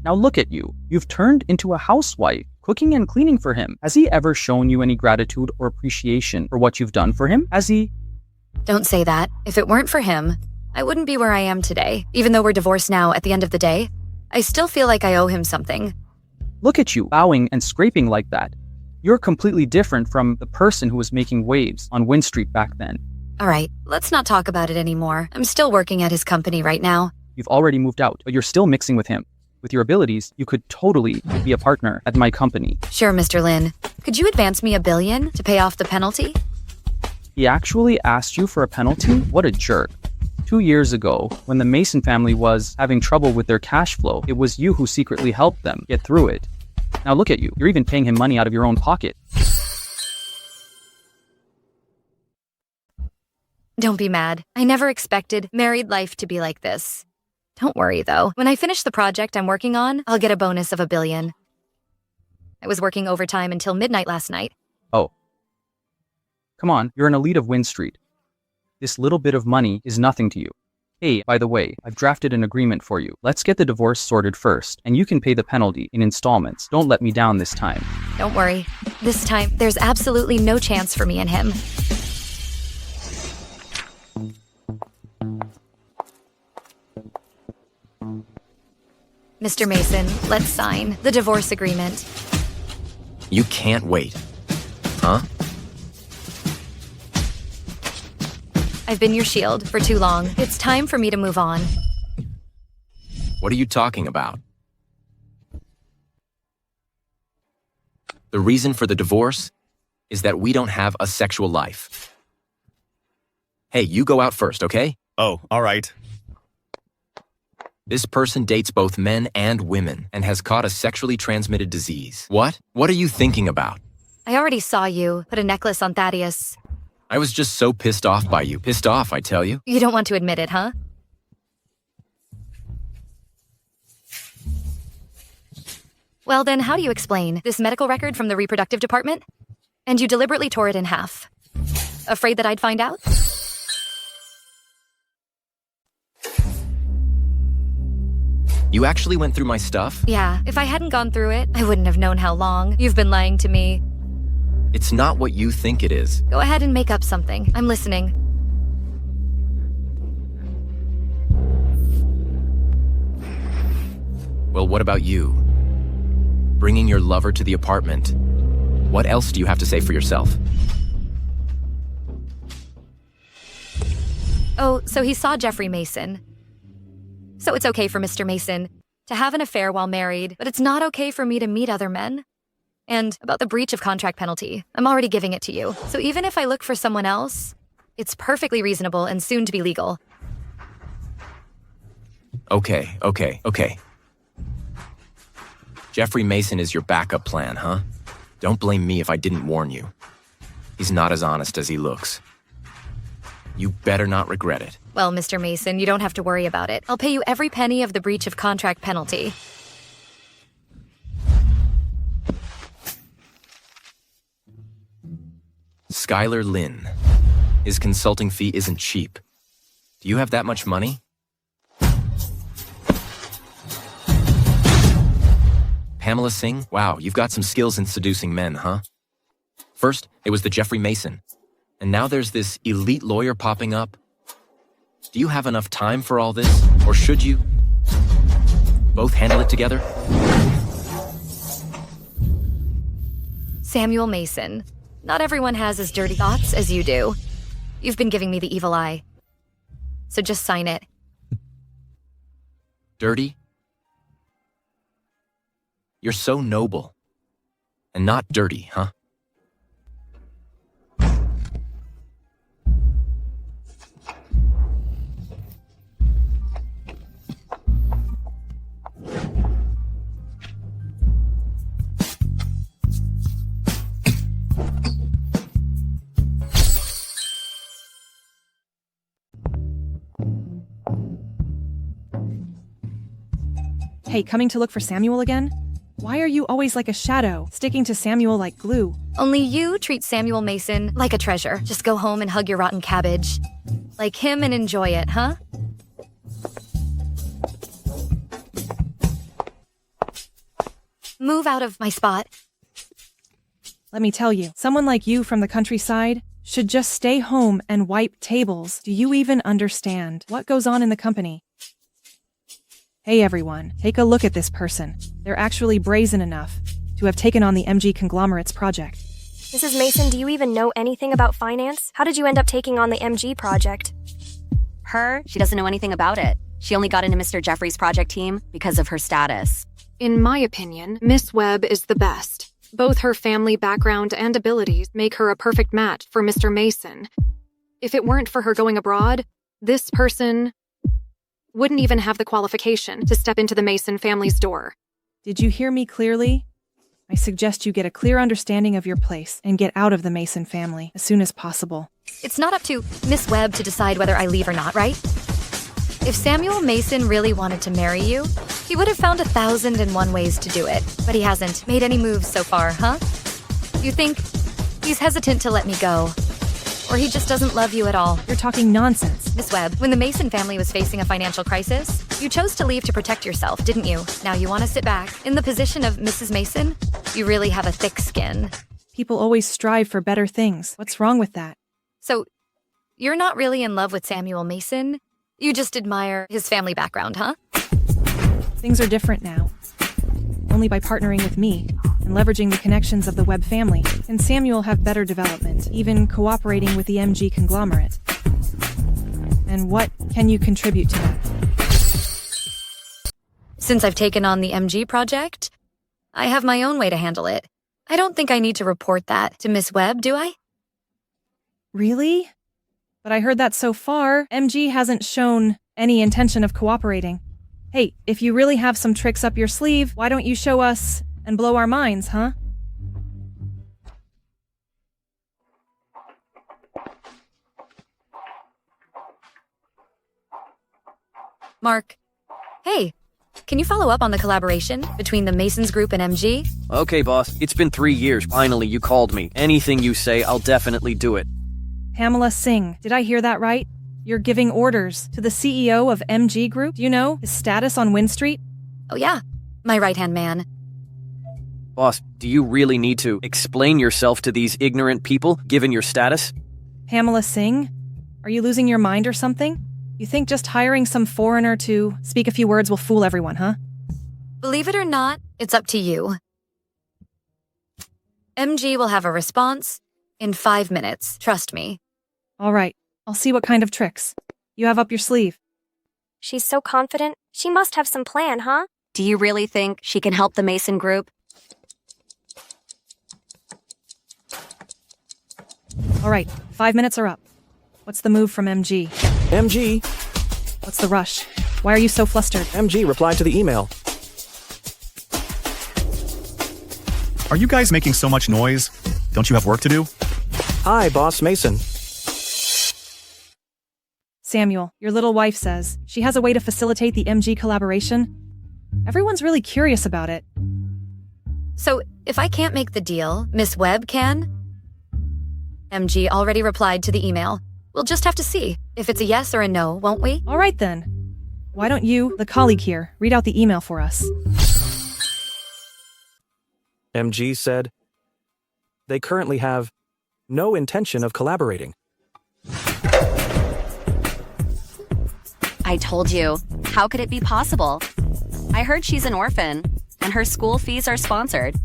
Now look at you. You've turned into a housewife, cooking and cleaning for him. Has he ever shown you any gratitude or appreciation for what you've done for him? Has he? Don't say that. If it weren't for him, I wouldn't be where I am today. Even though we're divorced now, at the end of the day, I still feel like I owe him something. Look at you, bowing and scraping like that. You're completely different from the person who was making waves on Wynn Street back then. All right, let's not talk about it anymore. I'm still working at his company right now. You've already moved out, but you're still mixing with him. With your abilities, you could totally be a partner at my company. Sure, Mr. Lin. Could you advance me $1 billion to pay off the penalty? He actually asked you for a penalty? What a jerk. 2 years ago, when the Mason family was having trouble with their cash flow, it was you who secretly helped them get through it. Now look at you. You're even paying him money out of your own pocket. Don't be mad. I never expected married life to be like this. Don't worry, though. When I finish the project I'm working on, I'll get a bonus of $1 billion. I was working overtime until midnight last night. Oh. Come on, you're an elite of Wynn Street. This little bit of money is nothing to you. Hey, by the way, I've drafted an agreement for you. Let's get the divorce sorted first, and you can pay the penalty in installments. Don't let me down this time. Don't worry. This time, there's absolutely no chance for me and him. Mr. Mason, let's sign the divorce agreement. You can't wait. Huh? I've been your shield for too long. It's time for me to move on. What are you talking about? The reason for the divorce is that we don't have a sexual life. Hey, you go out first, okay? Oh, all right. This person dates both men and women and has caught a sexually transmitted disease. What? What are you thinking about? I already saw you put a necklace on Thaddeus. I was just so pissed off by you. Pissed off, I tell you. You don't want to admit it, huh? Well then, how do you explain this medical record from the reproductive department? And you deliberately tore it in half. Afraid that I'd find out? You actually went through my stuff? Yeah, if I hadn't gone through it, I wouldn't have known how long. You've been lying to me. It's not what you think it is. Go ahead and make up something. I'm listening. Well, what about you? Bringing your lover to the apartment. What else do you have to say for yourself? Oh, so he saw Jeffrey Mason. So it's okay for Mr. Mason to have an affair while married, but it's not okay for me to meet other men. And about the breach of contract penalty, I'm already giving it to you. So even if I look for someone else, it's perfectly reasonable and soon to be legal. Okay. Jeffrey Mason is your backup plan, huh? Don't blame me if I didn't warn you. He's not as honest as he looks. You better not regret it. Well, Mr. Mason, you don't have to worry about it. I'll pay you every penny of the breach of contract penalty. Skylar Lynn. His consulting fee isn't cheap. Do you have that much money? Pamela Singh? Wow, you've got some skills in seducing men, huh? First, it was the Jeffrey Mason. And now there's this elite lawyer popping up. Do you have enough time for all this? Or should you both handle it together? Samuel Mason. Not everyone has as dirty thoughts as you do. You've been giving me the evil eye. So just sign it. Dirty? You're so noble. And not dirty, huh? Hey, coming to look for Samuel again? Why are you always like a shadow, sticking to Samuel like glue? Only you treat Samuel Mason like a treasure. Just go home and hug your rotten cabbage. Like him and enjoy it, huh? Move out of my spot. Let me tell you, someone like you from the countryside should just stay home and wipe tables. Do you even understand what goes on in the company? Hey everyone, take a look at this person. They're actually brazen enough to have taken on the MG Conglomerates project. Mrs. Mason, do you even know anything about finance? How did you end up taking on the MG project? She doesn't know anything about it. She only got into Mr. Jeffrey's project team because of her status. In my opinion, Miss Webb is the best. Both her family background and abilities make her a perfect match for Mr. Mason. If it weren't for her going abroad, this person wouldn't even have the qualification to step into the Mason family's door. Did you hear me clearly? I suggest you get a clear understanding of your place and get out of the Mason family as soon as possible. It's not up to Miss Webb to decide whether I leave or not, right? If Samuel Mason really wanted to marry you, he would have found 1,001 ways to do it. But he hasn't made any moves so far, huh? You think he's hesitant to let me go? or he just doesn't love you at all. You're talking nonsense. Miss Webb, when the Mason family was facing a financial crisis, you chose to leave to protect yourself, didn't you? Now you want to sit back. In the position of Mrs. Mason, you really have a thick skin. People always strive for better things. What's wrong with that? So, you're not really in love with Samuel Mason? You just admire his family background, huh? Things are different now. Only by partnering with me and leveraging the connections of the Webb family can Samuel have better development, even cooperating with the MG conglomerate. And what can you contribute to that? Since I've taken on the MG project, I have my own way to handle it. I don't think I need to report that to Miss Webb, do I? Really? But I heard that so far, MG hasn't shown any intention of cooperating. Hey, if you really have some tricks up your sleeve, why don't you show us and blow our minds, huh? Mark, hey, can you follow up on the collaboration between the Masons Group and MG? Okay, boss. It's been 3 years. Finally, you called me. Anything you say, I'll definitely do it. Pamela Singh, did I hear that right? You're giving orders to the CEO of MG Group? Do you know his status on Wynn Street? Oh yeah, my right-hand man. Boss, do you really need to explain yourself to these ignorant people, given your status? Pamela Singh? Are you losing your mind or something? You think just hiring some foreigner to speak a few words will fool everyone, huh? Believe it or not, it's up to you. MG will have a response in 5 minutes, trust me. All right, I'll see what kind of tricks you have up your sleeve. She's so confident. She must have some plan, huh? Do you really think she can help the Mason Group? All right, 5 minutes are up. What's the move from MG? MG? What's the rush? Why are you so flustered? MG replied to the email. Are you guys making so much noise? Don't you have work to do? Hi, Boss Mason. Samuel, your little wife says she has a way to facilitate the MG collaboration. Everyone's really curious about it. So, if I can't make the deal, Miss Webb can? MG already replied to the email. We'll just have to see if it's a yes or a no, won't we? All right then. Why don't you, the colleague here, read out the email for us? MG said, they currently have no intention of collaborating. I told you. How could it be possible? I heard she's an orphan, and her school fees are sponsored.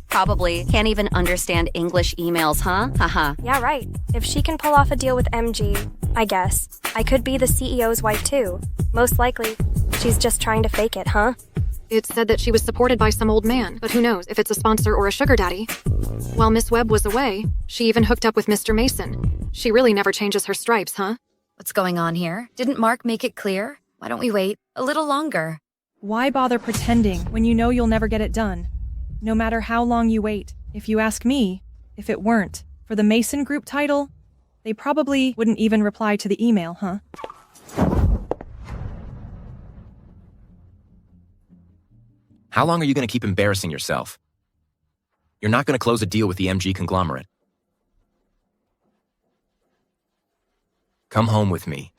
Probably can't even understand English emails, huh? Haha. Yeah, right. If she can pull off a deal with MG, I guess, I could be the CEO's wife too. Most likely, she's just trying to fake it, huh? It said that she was supported by some old man, but who knows if it's a sponsor or a sugar daddy. While Miss Webb was away, she even hooked up with Mr. Mason. She really never changes her stripes, huh? What's going on here? Didn't Mark make it clear? Why don't we wait a little longer? Why bother pretending when you know you'll never get it done? No matter how long you wait. If you ask me, if it weren't for the Mason Group title, they probably wouldn't even reply to the email, huh? How long are you going to keep embarrassing yourself? You're not going to close a deal with the MG conglomerate. Come home with me.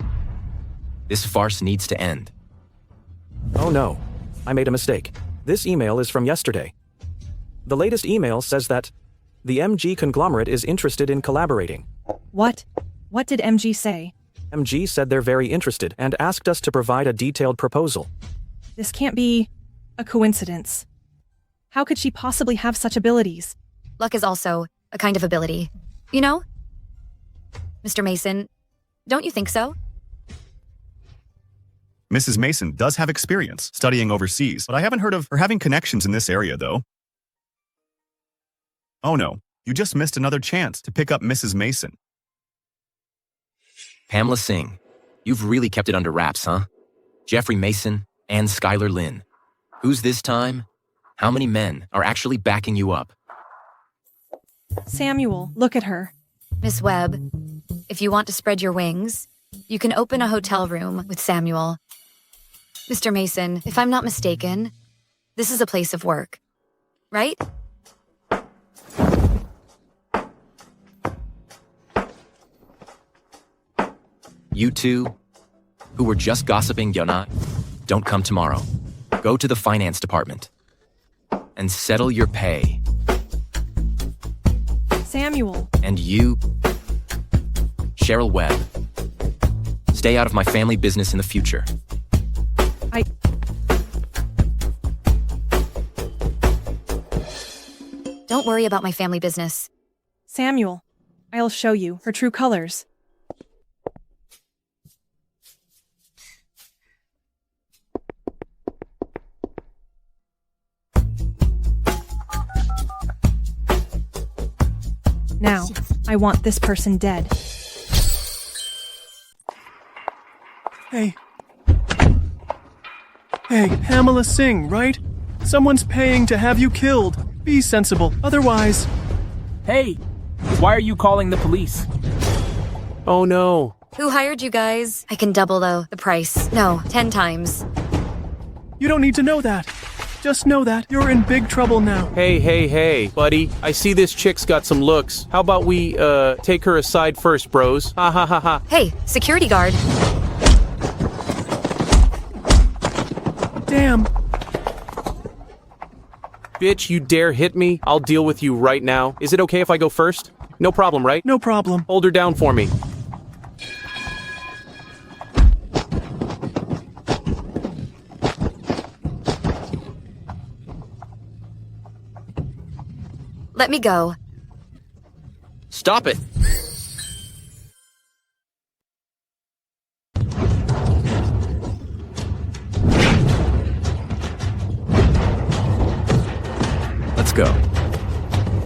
This farce needs to end. Oh no, I made a mistake. This email is from yesterday. The latest email says that the MG conglomerate is interested in collaborating. What? What did MG say? MG said they're very interested and asked us to provide a detailed proposal. This can't be a coincidence. How could she possibly have such abilities? Luck is also a kind of ability. You know? Mr. Mason, don't you think so? Mrs. Mason does have experience studying overseas, but I haven't heard of her having connections in this area, though. Oh no, you just missed another chance to pick up Mrs. Mason. Pamela Singh, you've really kept it under wraps, huh? Jeffrey Mason and Skylar Lynn. Who's this time? How many men are actually backing you up? Samuel, look at her. Miss Webb, if you want to spread your wings, you can open a hotel room with Samuel. Mr. Mason, if I'm not mistaken, this is a place of work, right? You two, who were just gossiping, don't come tomorrow. Go to the finance department and settle your pay. Samuel. And you, Cheryl Webb, stay out of my family business in the future. Don't worry about my family business. Samuel, I'll show you her true colors. Now, I want this person dead. Hey. Hey, Pamela Singh, right? Someone's paying to have you killed. Be sensible, otherwise... Hey, why are you calling the police? Oh no. Who hired you guys? I can double, though, the price. No, 10 times. You don't need to know that. Just know that you're in big trouble now. Hey, buddy. I see this chick's got some looks. How about we, take her aside first, bros? Ha ha ha ha. Hey, security guard. Damn. Bitch, you dare hit me? I'll deal with you right now. Is it okay if I go first? No problem, right? No problem. Hold her down for me. Let me go. Stop it! Let's go.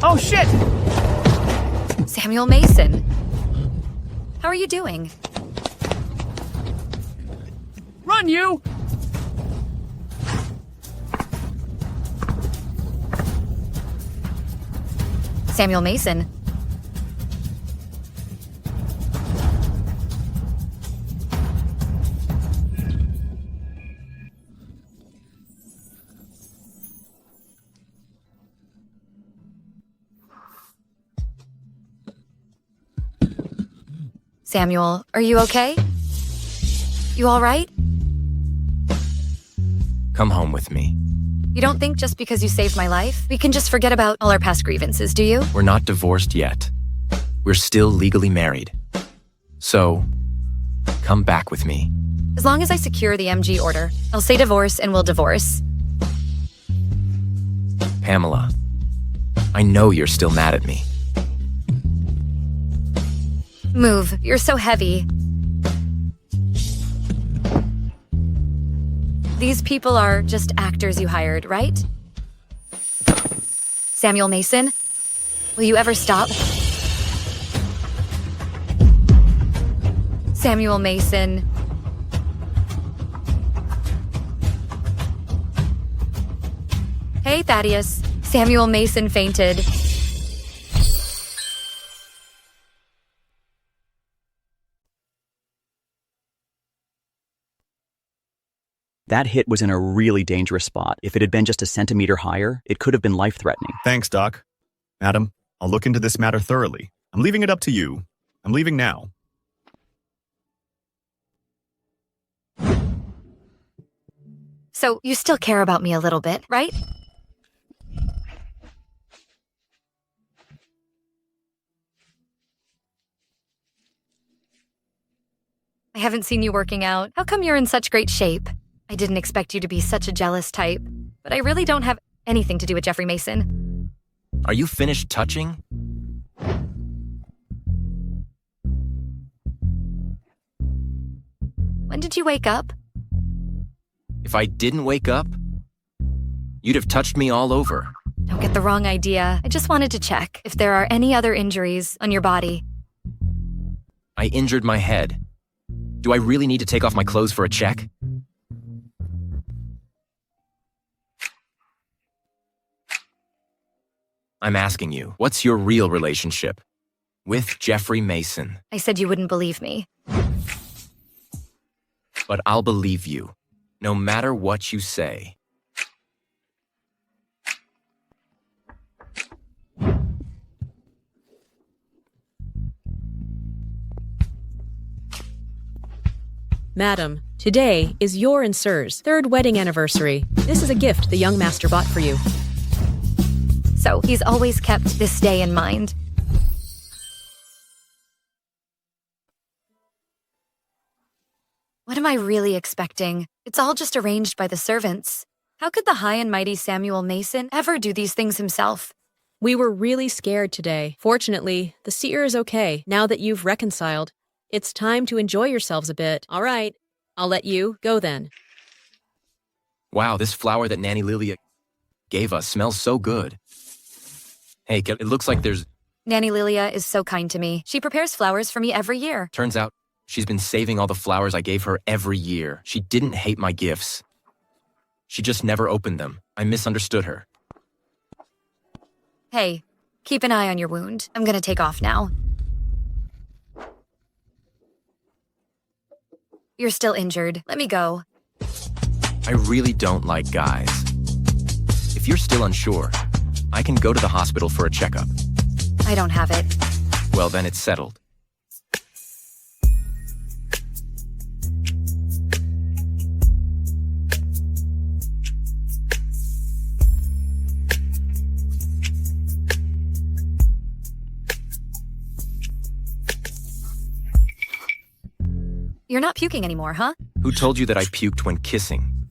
Oh, shit! Samuel Mason. How are you doing? Run, you! Samuel Mason. Samuel, are you okay? You all right? Come home with me. You don't think just because you saved my life, we can just forget about all our past grievances, do you? We're not divorced yet. We're still legally married. So, come back with me. As long as I secure the MG order, I'll say divorce and we'll divorce. Pamela, I know you're still mad at me. Move, you're so heavy. These people are just actors you hired, right? Samuel Mason, will you ever stop? Samuel Mason. Hey, Thaddeus. Samuel Mason fainted. That hit was in a really dangerous spot. If it had been just a centimeter higher, it could have been life-threatening. Thanks, Doc. Madam, I'll look into this matter thoroughly. I'm leaving it up to you. I'm leaving now. So, you still care about me a little bit, right? I haven't seen you working out. How come you're in such great shape? I didn't expect you to be such a jealous type, but I really don't have anything to do with Jeffrey Mason. Are you finished touching? When did you wake up? If I didn't wake up, you'd have touched me all over. Don't get the wrong idea. I just wanted to check if there are any other injuries on your body. I injured my head. Do I really need to take off my clothes for a check? I'm asking you, what's your real relationship with Jeffrey Mason? I said you wouldn't believe me. But I'll believe you, no matter what you say. Madam, today is your and Sir's third wedding anniversary. This is a gift the young master bought for you. So he's always kept this day in mind. What am I really expecting? It's all just arranged by the servants. How could the high and mighty Samuel Mason ever do these things himself? We were really scared today. Fortunately, the seer is okay now that you've reconciled. It's time to enjoy yourselves a bit. All right, I'll let you go then. Wow, this flower that Nanny Lilia gave us smells so good. Hey, it looks like there's... Nanny Lilia is so kind to me. She prepares flowers for me every year. Turns out, she's been saving all the flowers I gave her every year. She didn't hate my gifts. She just never opened them. I misunderstood her. Hey, keep an eye on your wound. I'm gonna take off now. You're still injured. Let me go. I really don't like guys. If you're still unsure, I can go to the hospital for a checkup. I don't have it. Well, then it's settled. You're not puking anymore, huh? Who told you that I puked when kissing?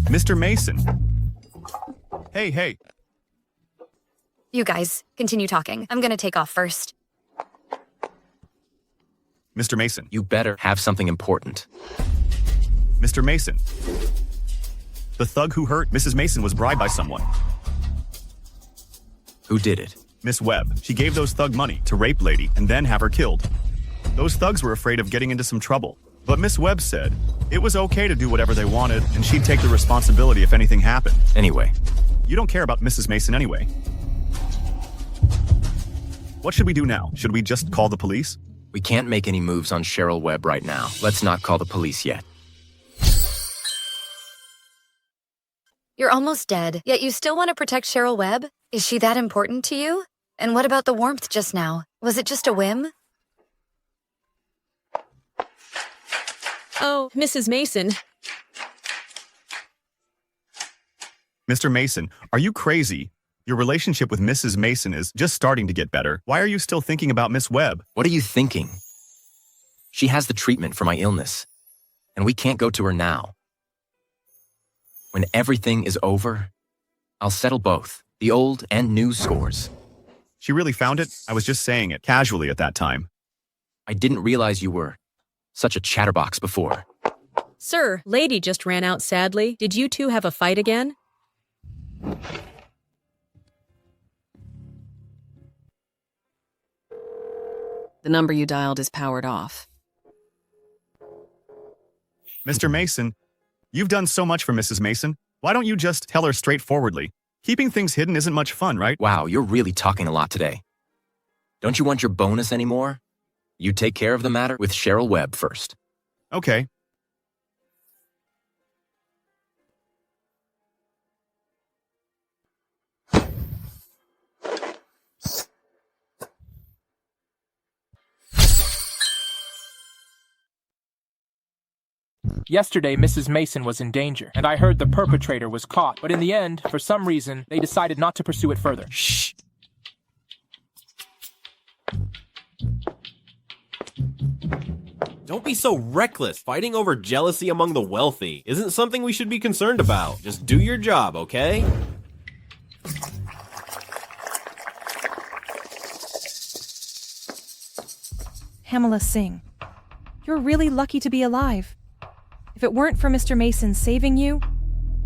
Mr. Mason. Hey. You guys, continue talking. I'm gonna take off first. Mr. Mason. You better have something important. Mr. Mason. The thug who hurt Mrs. Mason was bribed by someone. Who did it? Miss Webb. She gave those thug money to rape lady and then have her killed. Those thugs were afraid of getting into some trouble. But Miss Webb said it was okay to do whatever they wanted and she'd take the responsibility if anything happened. Anyway. You don't care about Mrs. Mason anyway. What should we do now? Should we just call the police? We can't make any moves on Cheryl Webb right now. Let's not call the police yet. You're almost dead, yet you still want to protect Cheryl Webb? Is she that important to you? And what about the warmth just now? Was it just a whim? Oh, Mrs. Mason. Mr. Mason, are you crazy? Your relationship with Mrs. Mason is just starting to get better. Why are you still thinking about Miss Webb? What are you thinking? She has the treatment for my illness, and we can't go to her now. When everything is over, I'll settle both, the old and new scores. She really found it? I was just saying it casually at that time. I didn't realize you were such a chatterbox before. Sir, lady just ran out sadly. Did you two have a fight again? The number you dialed is powered off. Mr. Mason, you've done so much for Mrs. Mason. Why don't you just tell her straightforwardly? Keeping things hidden isn't much fun, right? Wow, you're really talking a lot today. Don't you want your bonus anymore? You take care of the matter with Cheryl Webb first. Okay. Yesterday, Mrs. Mason was in danger, and I heard the perpetrator was caught. But in the end, for some reason, they decided not to pursue it further. Shh. Don't be so reckless. Fighting over jealousy among the wealthy isn't something we should be concerned about. Just do your job, okay? Pamela Singh, you're really lucky to be alive. If it weren't for Mr. Mason saving you,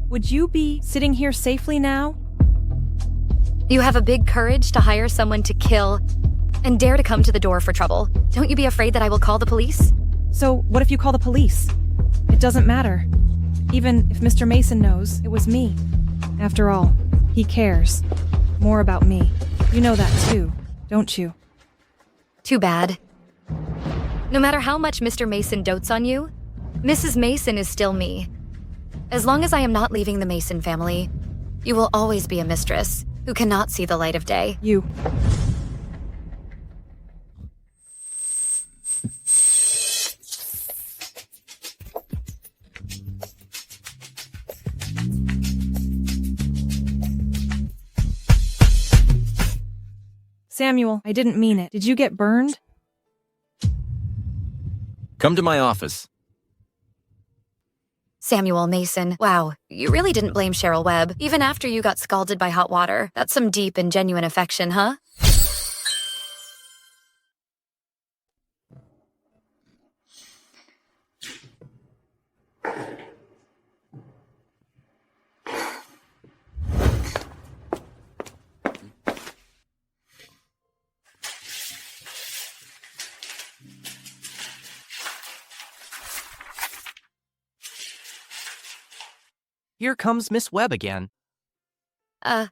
would you be sitting here safely now? You have a big courage to hire someone to kill and dare to come to the door for trouble. Don't you be afraid that I will call the police? So what if you call the police? It doesn't matter. Even if Mr. Mason knows it was me. After all, he cares more about me. You know that too, don't you? Too bad. No matter how much Mr. Mason dotes on you, Mrs. Mason is still me. As long as I am not leaving the Mason family, you will always be a mistress who cannot see the light of day. You. Samuel, I didn't mean it. Did you get burned? Come to my office. Samuel Mason, wow, you really didn't blame Cheryl Webb, even after you got scalded by hot water. That's some deep and genuine affection, huh? Here comes Miss Webb again.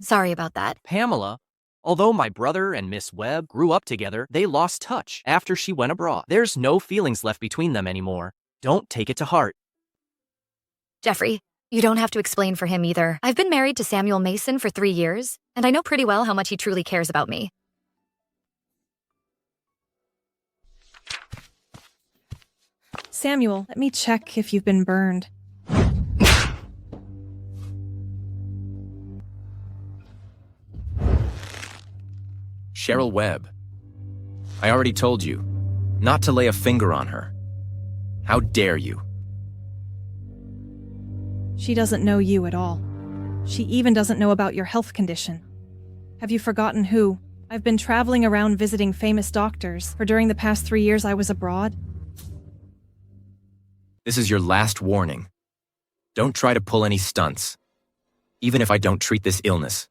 Sorry about that. Pamela, although my brother and Miss Webb grew up together, they lost touch after she went abroad. There's no feelings left between them anymore. Don't take it to heart. Jeffrey, you don't have to explain for him either. I've been married to Samuel Mason for 3 years, and I know pretty well how much he truly cares about me. Samuel, let me check if you've been burned. Cheryl Webb. I already told you not to lay a finger on her. How dare you? She doesn't know you at all. She even doesn't know about your health condition. Have you forgotten who? I've been traveling around visiting famous doctors, for during the past 3 years I was abroad. This is your last warning. Don't try to pull any stunts. Even if I don't treat this illness,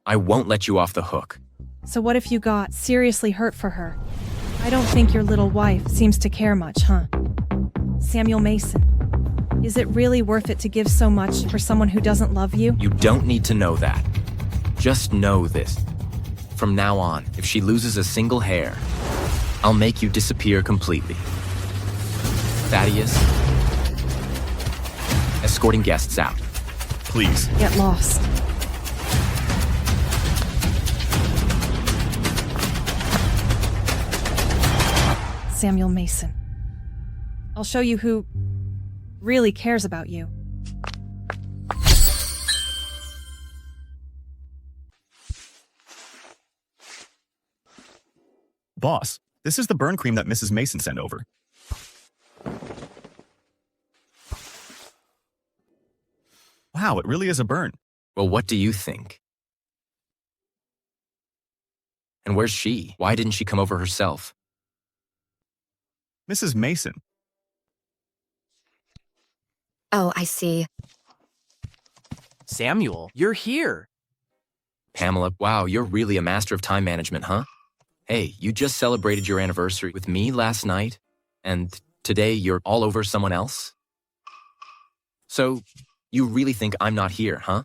I won't let you off the hook. So what if you got seriously hurt for her? I don't think your little wife seems to care much, huh? Samuel Mason, is it really worth it to give so much for someone who doesn't love you? You don't need to know that. Just know this. From now on, if she loses a single hair, I'll make you disappear completely. Thaddeus, escorting guests out. Please. Get lost. Samuel Mason. I'll show you who really cares about you. Boss, this is the burn cream that Mrs. Mason sent over. Wow, it really is a burn. Well, what do you think? And where's she? Why didn't she come over herself? Mrs. Mason. Oh, I see. Samuel, you're here. Pamela, wow, you're really a master of time management, huh? Hey, you just celebrated your anniversary with me last night, and today you're all over someone else? So, you really think I'm not here, huh?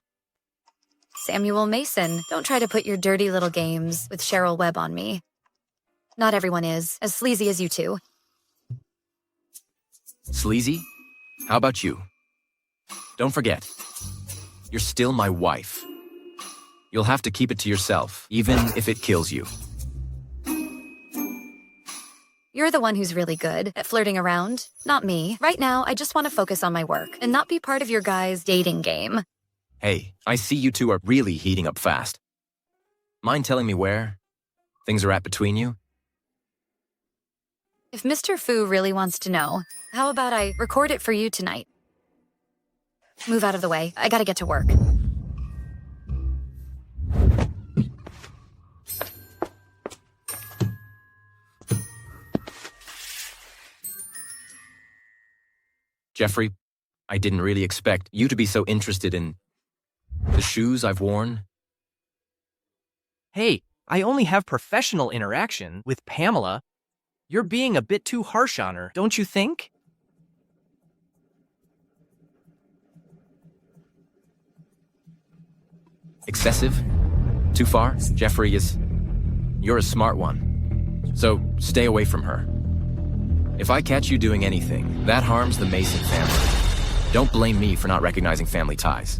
Samuel Mason, don't try to put your dirty little games with Cheryl Webb on me. Not everyone is as sleazy as you two. Sleazy? How about you? Don't forget, you're still my wife. You'll have to keep it to yourself, even if it kills you. You're the one who's really good at flirting around, not me. Right now, I just want to focus on my work and not be part of your guys' dating game. Hey, I see you two are really heating up fast. Mind telling me where things are at between you? If Mr. Fu really wants to know, how about I record it for you tonight? Move out of the way. I gotta get to work. Jeffrey, I didn't really expect you to be so interested in the shoes I've worn. Hey, I only have professional interaction with Pamela. You're being a bit too harsh on her, don't you think? Excessive? Too far? Jeffrey you're a smart one. So stay away from her. If I catch you doing anything that harms the Mason family, Don't blame me for not recognizing family ties.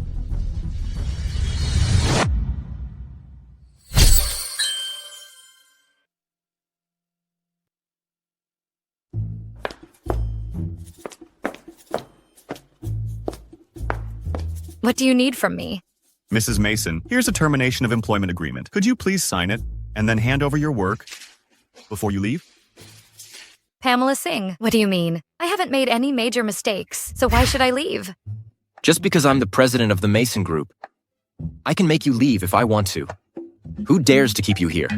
What do you need from me? Mrs. Mason, here's a termination of employment agreement. Could you please sign it and then hand over your work before you leave? Pamela Singh. What do you mean? I haven't made any major mistakes, so why should I leave? Just because I'm the president of the Mason Group, I can make you leave if I want to. Who dares to keep you here?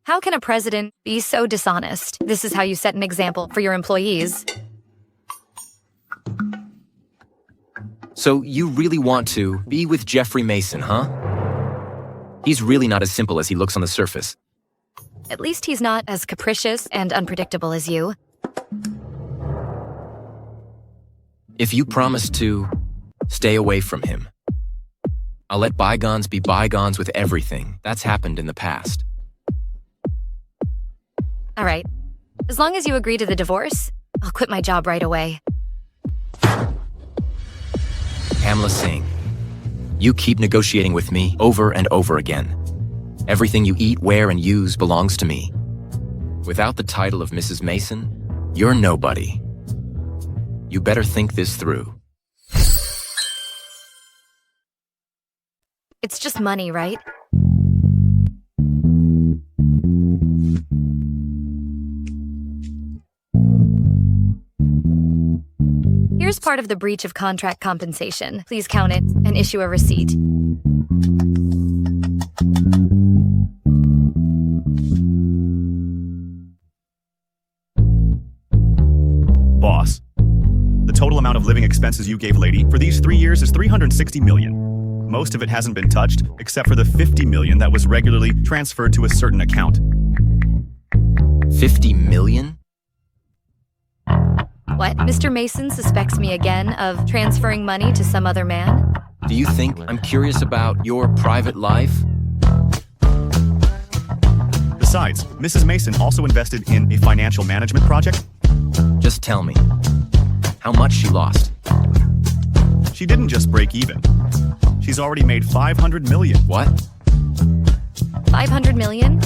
How can a president be so dishonest? This is how you set an example for your employees. So you really want to be with Jeffrey Mason, huh? He's really not as simple as he looks on the surface. At least he's not as capricious and unpredictable as you. If you promise to stay away from him, I'll let bygones be bygones with everything that's happened in the past. All right. As long as you agree to the divorce, I'll quit my job right away. Pamela Singh, you keep negotiating with me over and over again. Everything you eat, wear, and use belongs to me. Without the title of Mrs. Mason, you're nobody. You better think this through. It's just money, right? Here's part of the breach of contract compensation. Please count it and issue a receipt. Boss, the total amount of living expenses you gave lady for these 3 years is $360 million. Most of it hasn't been touched, except for the $50 million that was regularly transferred to a certain account. $50 million? What? Mr. Mason suspects me again of transferring money to some other man? Do you think I'm curious about your private life? Besides, Mrs. Mason also invested in a financial management project. Just tell me, how much she lost? She didn't just break even. She's already made $500 million. What? 500 million?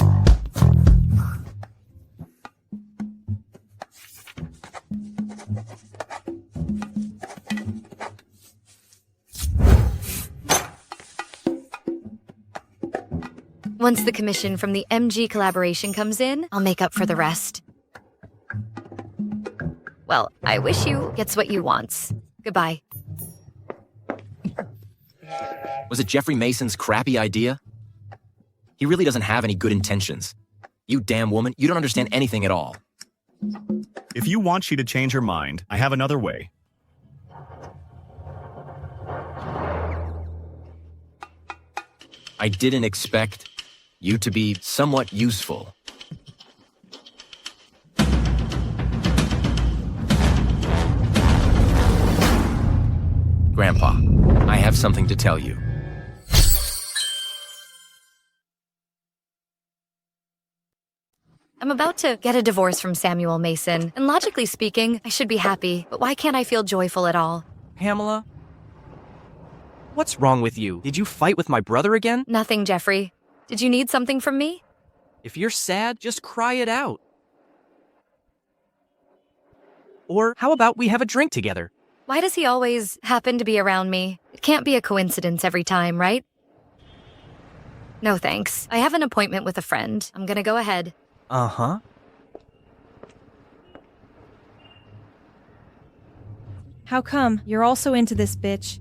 Once the commission from the MG collaboration comes in, I'll make up for the rest. Well, I wish you gets what you wants. Goodbye. Was it Jeffrey Mason's crappy idea? He really doesn't have any good intentions. You damn woman, you don't understand anything at all. If you want she to change her mind, I have another way. I didn't expect you to be somewhat useful. Grandpa, I have something to tell you. I'm about to get a divorce from Samuel Mason, and logically speaking, I should be happy, but why can't I feel joyful at all? Pamela? What's wrong with you? Did you fight with my brother again? Nothing, Jeffrey. Did you need something from me? If you're sad, just cry it out. Or how about we have a drink together? Why does he always happen to be around me? It can't be a coincidence every time, right? No thanks. I have an appointment with a friend. I'm gonna go ahead. Uh-huh. How come? You're also into this bitch.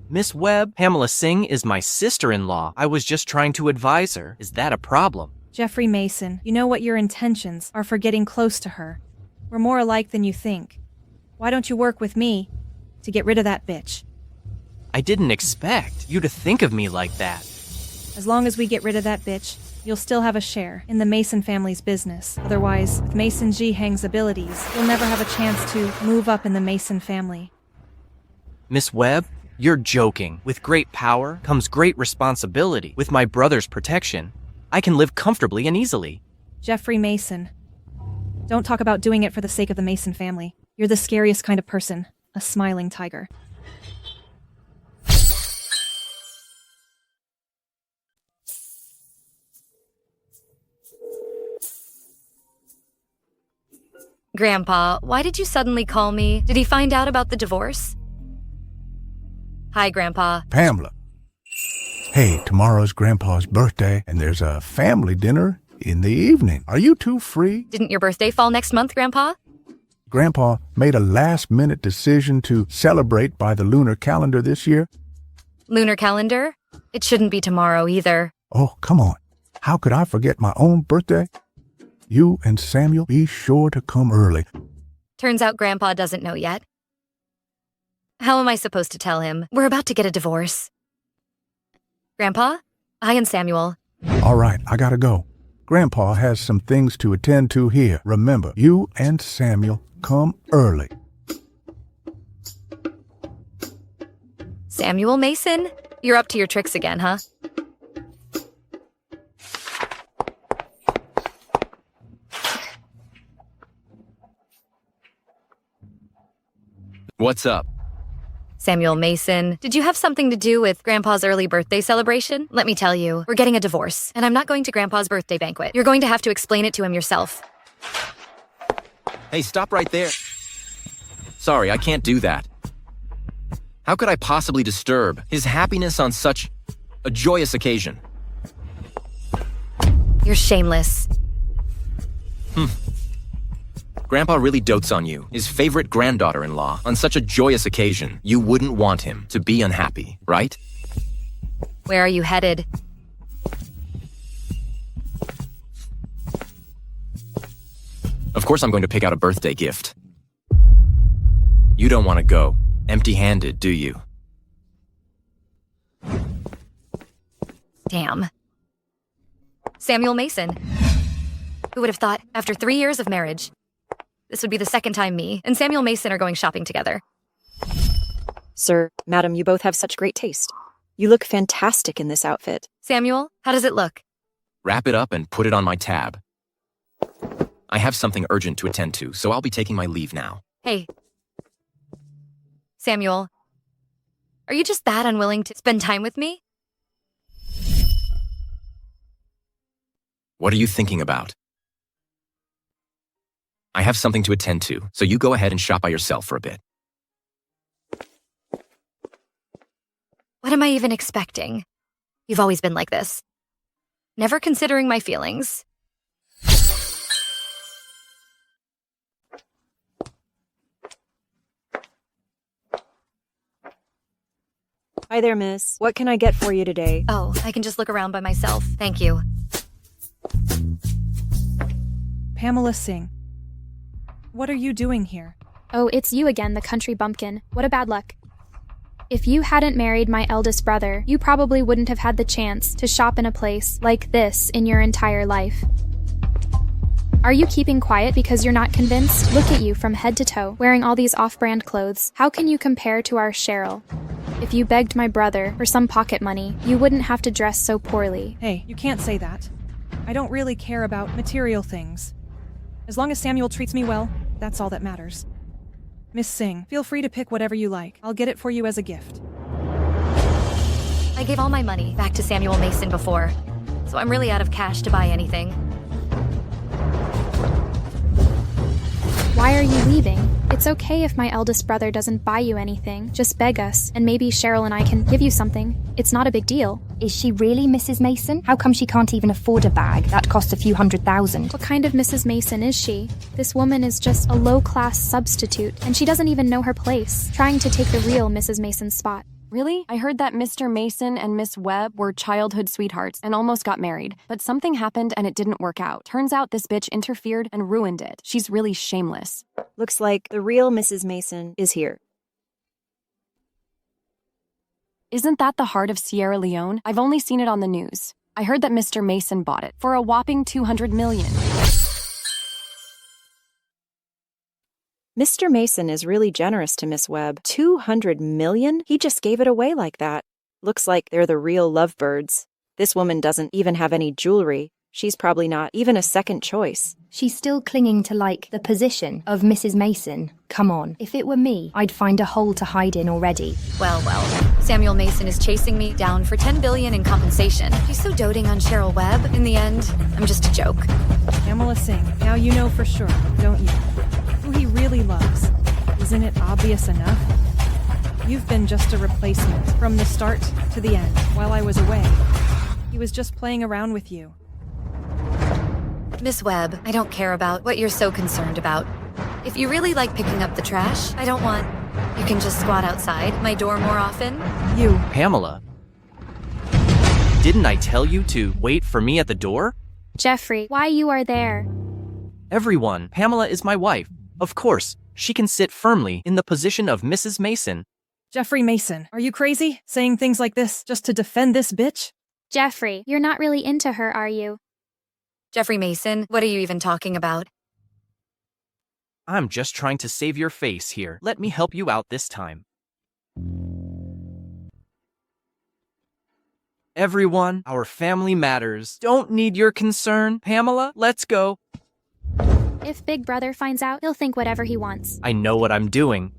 Miss Webb, Pamela Singh is my sister-in-law. I was just trying to advise her. Is that a problem? Jeffrey Mason, you know what your intentions are for getting close to her. We're more alike than you think. Why don't you work with me to get rid of that bitch? I didn't expect you to think of me like that. As long as we get rid of that bitch, you'll still have a share in the Mason family's business. Otherwise, with Mason G. Hang's abilities, you'll never have a chance to move up in the Mason family. Miss Webb, you're joking. With great power comes great responsibility. With my brother's protection, I can live comfortably and easily. Jeffrey Mason. Don't talk about doing it for the sake of the Mason family. You're the scariest kind of person a smiling tiger. Grandpa, why did you suddenly call me? Did he find out about the divorce? Hi, Grandpa. Pamela. Hey, tomorrow's Grandpa's birthday, and there's a family dinner in the evening. Are you two free? Didn't your birthday fall next month, Grandpa? Grandpa made a last-minute decision to celebrate by the lunar calendar this year. Lunar calendar? It shouldn't be tomorrow either. Oh, come on. How could I forget my own birthday? You and Samuel, be sure to come early. Turns out Grandpa doesn't know yet. How am I supposed to tell him? We're about to get a divorce. Grandpa? I and Samuel. All right, I gotta go. Grandpa has some things to attend to here. Remember, you and Samuel come early. Samuel Mason? You're up to your tricks again, huh? What's up? Samuel Mason, did you have something to do with Grandpa's early birthday celebration? Let me tell you, we're getting a divorce, and I'm not going to Grandpa's birthday banquet. You're going to have to explain it to him yourself. Hey, stop right there. Sorry, I can't do that. How could I possibly disturb his happiness on such a joyous occasion? You're shameless. Grandpa really dotes on you, his favorite granddaughter-in-law. On such a joyous occasion, you wouldn't want him to be unhappy, right? Where are you headed? Of course I'm going to pick out a birthday gift. You don't want to go empty-handed, do you? Damn. Samuel Mason. Who would have thought, after 3 years of marriage, this would be the second time me and Samuel Mason are going shopping together. Sir, madam, you both have such great taste. You look fantastic in this outfit. Samuel, how does it look? Wrap it up and put it on my tab. I have something urgent to attend to, so I'll be taking my leave now. Hey. Samuel, are you just that unwilling to spend time with me? What are you thinking about? I have something to attend to, so you go ahead and shop by yourself for a bit. What am I even expecting? You've always been like this. Never considering my feelings. Hi there, miss. What can I get for you today? Oh, I can just look around by myself. Thank you. Pamela Singh. What are you doing here? Oh, it's you again, the country bumpkin. What a bad luck. If you hadn't married my eldest brother, you probably wouldn't have had the chance to shop in a place like this in your entire life. Are you keeping quiet because you're not convinced? Look at you from head to toe, wearing all these off-brand clothes. How can you compare to our Cheryl? If you begged my brother for some pocket money, you wouldn't have to dress so poorly. Hey, you can't say that. I don't really care about material things. As long as Samuel treats me well, that's all that matters. Miss Singh, feel free to pick whatever you like. I'll get it for you as a gift. I gave all my money back to Samuel Mason before, so I'm really out of cash to buy anything. Why are you leaving? It's okay if my eldest brother doesn't buy you anything. Just beg us, and maybe Cheryl and I can give you something. It's not a big deal. Is she really Mrs. Mason? How come she can't even afford a bag? That costs a few $100,000. What kind of Mrs. Mason is she? This woman is just a low-class substitute, and she doesn't even know her place, trying to take the real Mrs. Mason's spot. Really? I heard that Mr. Mason and Miss Webb were childhood sweethearts and almost got married, but something happened and it didn't work out. Turns out this bitch interfered and ruined it. She's really shameless. Looks like the real Mrs. Mason is here. Isn't that the heart of Sierra Leone? I've only seen it on the news. I heard that Mr. Mason bought it for a whopping $200 million. Mr. Mason is really generous to Miss Webb. $200 million? He just gave it away like that. Looks like they're the real lovebirds. This woman doesn't even have any jewelry. She's probably not even a second choice. She's still clinging to, the position of Mrs. Mason. Come on. If it were me, I'd find a hole to hide in already. Well. Samuel Mason is chasing me down for $10 billion in compensation. He's so doting on Cheryl Webb. In the end, I'm just a joke. Pamela Singh, now you know for sure, don't you? Who he really loves. Isn't it obvious enough? You've been just a replacement from the start to the end. While I was away, he was just playing around with you. Miss Webb, I don't care about what you're so concerned about. If you really like picking up the trash, I don't want... You can just squat outside my door more often. You. Pamela. Didn't I tell you to wait for me at the door? Jeffrey, why you are there? Everyone, Pamela is my wife. Of course, she can sit firmly in the position of Mrs. Mason. Jeffrey Mason, are you crazy? Saying things like this just to defend this bitch? Jeffrey, you're not really into her, are you? Jeffrey Mason, what are you even talking about? I'm just trying to save your face here. Let me help you out this time. Everyone, our family matters. Don't need your concern. Pamela, let's go. If Big Brother finds out, he'll think whatever he wants. I know what I'm doing.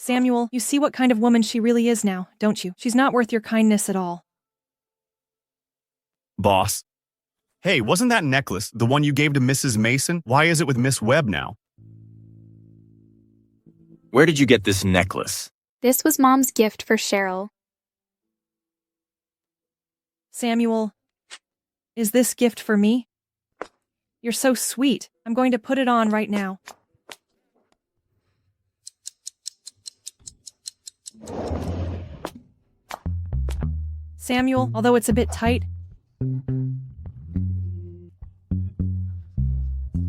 Samuel, you see what kind of woman she really is now, don't you? She's not worth your kindness at all. Boss. Hey, wasn't that necklace the one you gave to Mrs. Mason? Why is it with Miss Webb now? Where did you get this necklace? This was Mom's gift for Cheryl. Samuel, is this gift for me? You're so sweet. I'm going to put it on right now. Samuel, although it's a bit tight,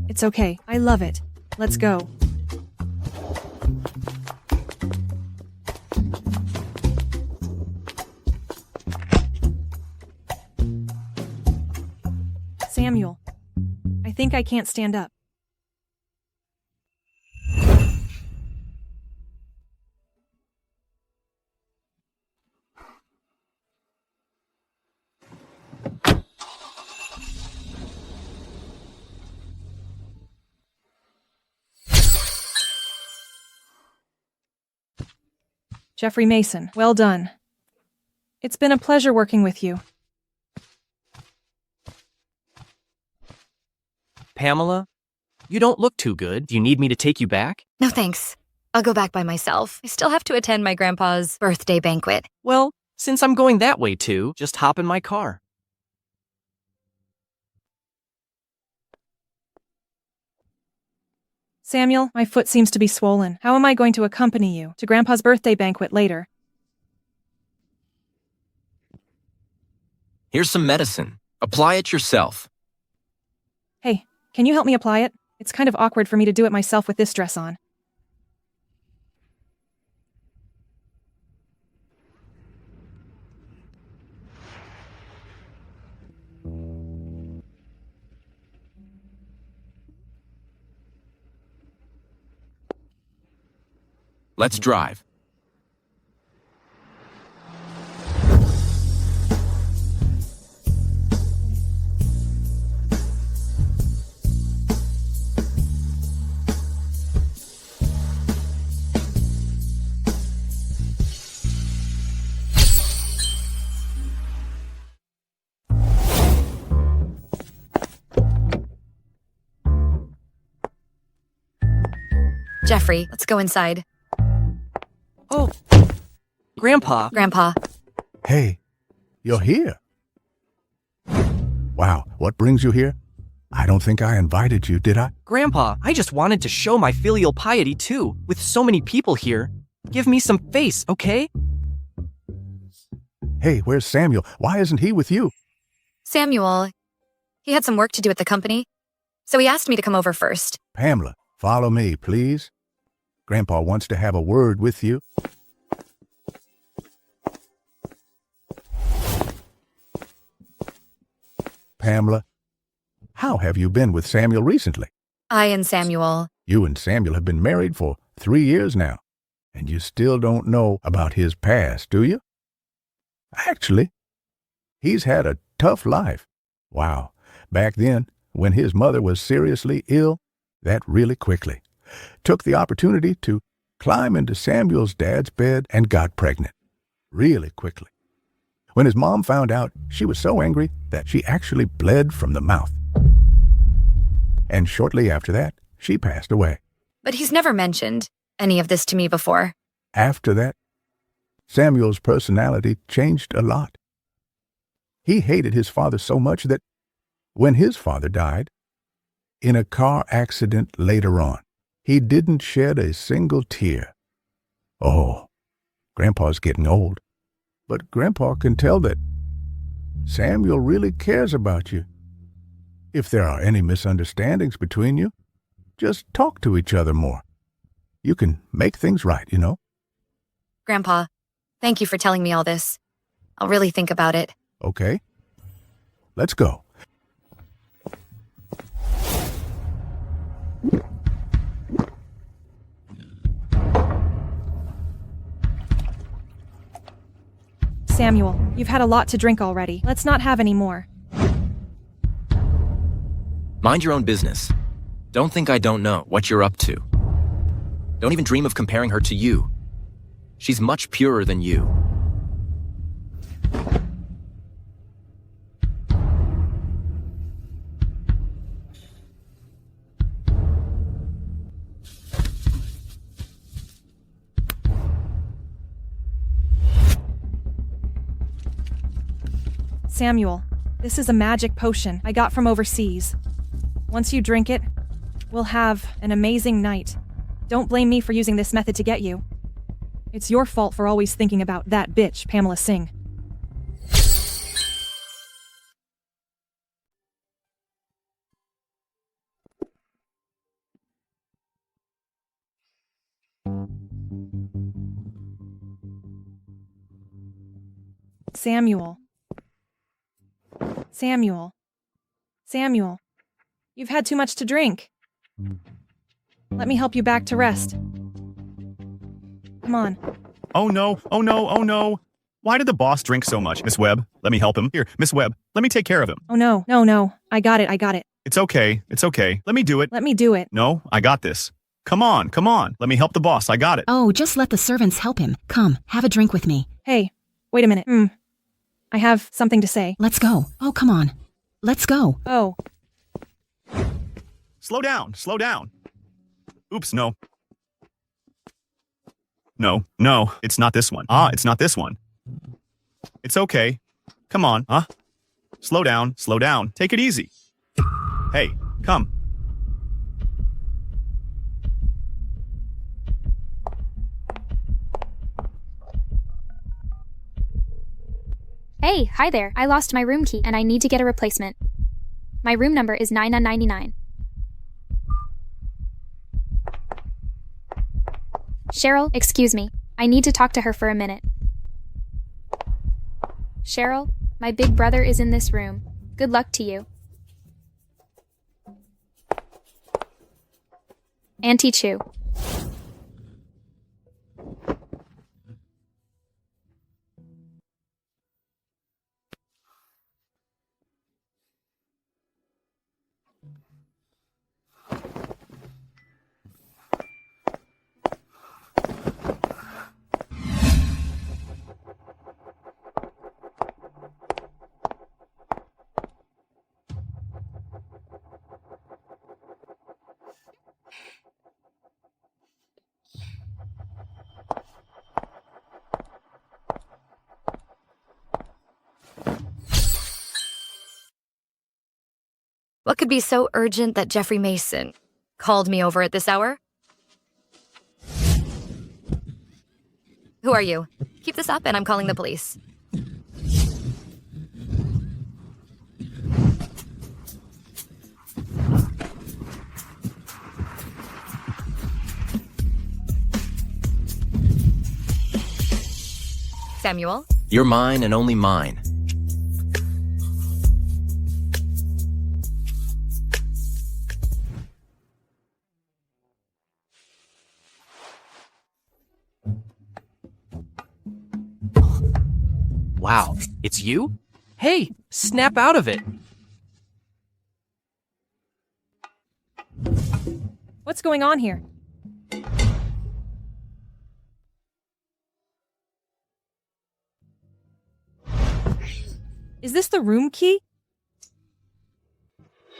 it's okay. I love it. Let's go. Samuel, I think I can't stand up. Jeffrey Mason, well done. It's been a pleasure working with you. Pamela, you don't look too good. Do you need me to take you back? No thanks. I'll go back by myself. I still have to attend my grandpa's birthday banquet. Well, since I'm going that way too, just hop in my car. Samuel, my foot seems to be swollen. How am I going to accompany you to Grandpa's birthday banquet later? Here's some medicine. Apply it yourself. Hey, can you help me apply it? It's kind of awkward for me to do it myself with this dress on. Let's drive. Jeffrey, let's go inside. Oh, Grandpa. Grandpa. Hey, you're here. Wow, what brings you here? I don't think I invited you, did I? Grandpa, I just wanted to show my filial piety too. With so many people here, give me some face, okay? Hey, where's Samuel? Why isn't he with you? Samuel, he had some work to do at the company, so he asked me to come over first. Pamela, follow me, please. Grandpa wants to have a word with you. Pamela, how have you been with Samuel recently? I and Samuel. You and Samuel have been married for 3 years now, and you still don't know about his past, do you? Actually, he's had a tough life. Wow. Back then, when his mother was seriously ill, that really quickly took the opportunity to climb into Samuel's dad's bed and got pregnant. Really quickly. When his mom found out, she was so angry that she actually bled from the mouth. And shortly after that, she passed away. But he's never mentioned any of this to me before. After that, Samuel's personality changed a lot. He hated his father so much that when his father died, in a car accident later on, he didn't shed a single tear. Oh, Grandpa's getting old, but Grandpa can tell that Samuel really cares about you. If there are any misunderstandings between you, just talk to each other more. You can make things right, you know. Grandpa, thank you for telling me all this. I'll really think about it. Okay. Let's go. Samuel, you've had a lot to drink already. Let's not have any more. Mind your own business. Don't think I don't know what you're up to. Don't even dream of comparing her to you. She's much purer than you. Samuel, this is a magic potion I got from overseas. Once you drink it, we'll have an amazing night. Don't blame me for using this method to get you. It's your fault for always thinking about that bitch, Pamela Singh. Samuel. Samuel. Samuel. You've had too much to drink. Let me help you back to rest. Come on. Oh no, oh no, oh no. Why did the boss drink so much? Miss Webb, let me help him. Here, Miss Webb, let me take care of him. Oh no, no. I got it. It's okay, it's okay. Let me do it. Let me do it. No, I got this. Come on. Let me help the boss. I got it. Oh, just let the servants help him. Come, have a drink with me. Hey, wait a minute. I have something to say. Let's go. Oh, come on. Let's go. Oh. Slow down. Oops, no. No, it's not this one. It's not this one. It's okay. Come on, Slow down. Take it easy. Hey, come. Hey, hi there. I lost my room key and I need to get a replacement. My room number is 9999. Cheryl, excuse me. I need to talk to her for a minute. Cheryl, my big brother is in this room. Good luck to you. Auntie Chu. What could be so urgent that Jeffrey Mason called me over at this hour? Who are you? Keep this up and I'm calling the police. Samuel? You're mine and only mine. Wow, it's you? Hey, snap out of it. What's going on here? Is this the room key?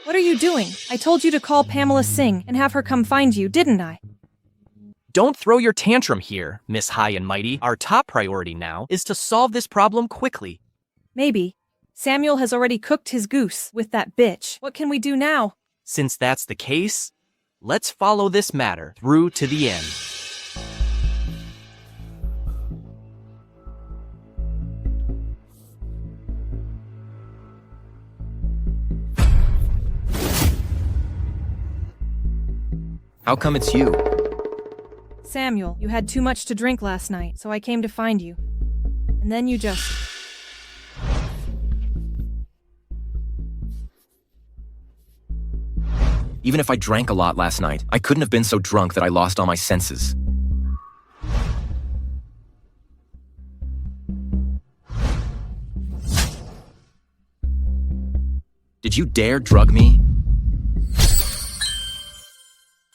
What are you doing? I told you to call Pamela Singh and have her come find you, didn't I? Don't throw your tantrum here, Miss High and Mighty. Our top priority now is to solve this problem quickly. Maybe. Samuel has already cooked his goose with that bitch. What can we do now? Since that's the case, let's follow this matter through to the end. How come it's you? Samuel, you had too much to drink last night, so I came to find you. And then you just... Even if I drank a lot last night, I couldn't have been so drunk that I lost all my senses. Did you dare drug me?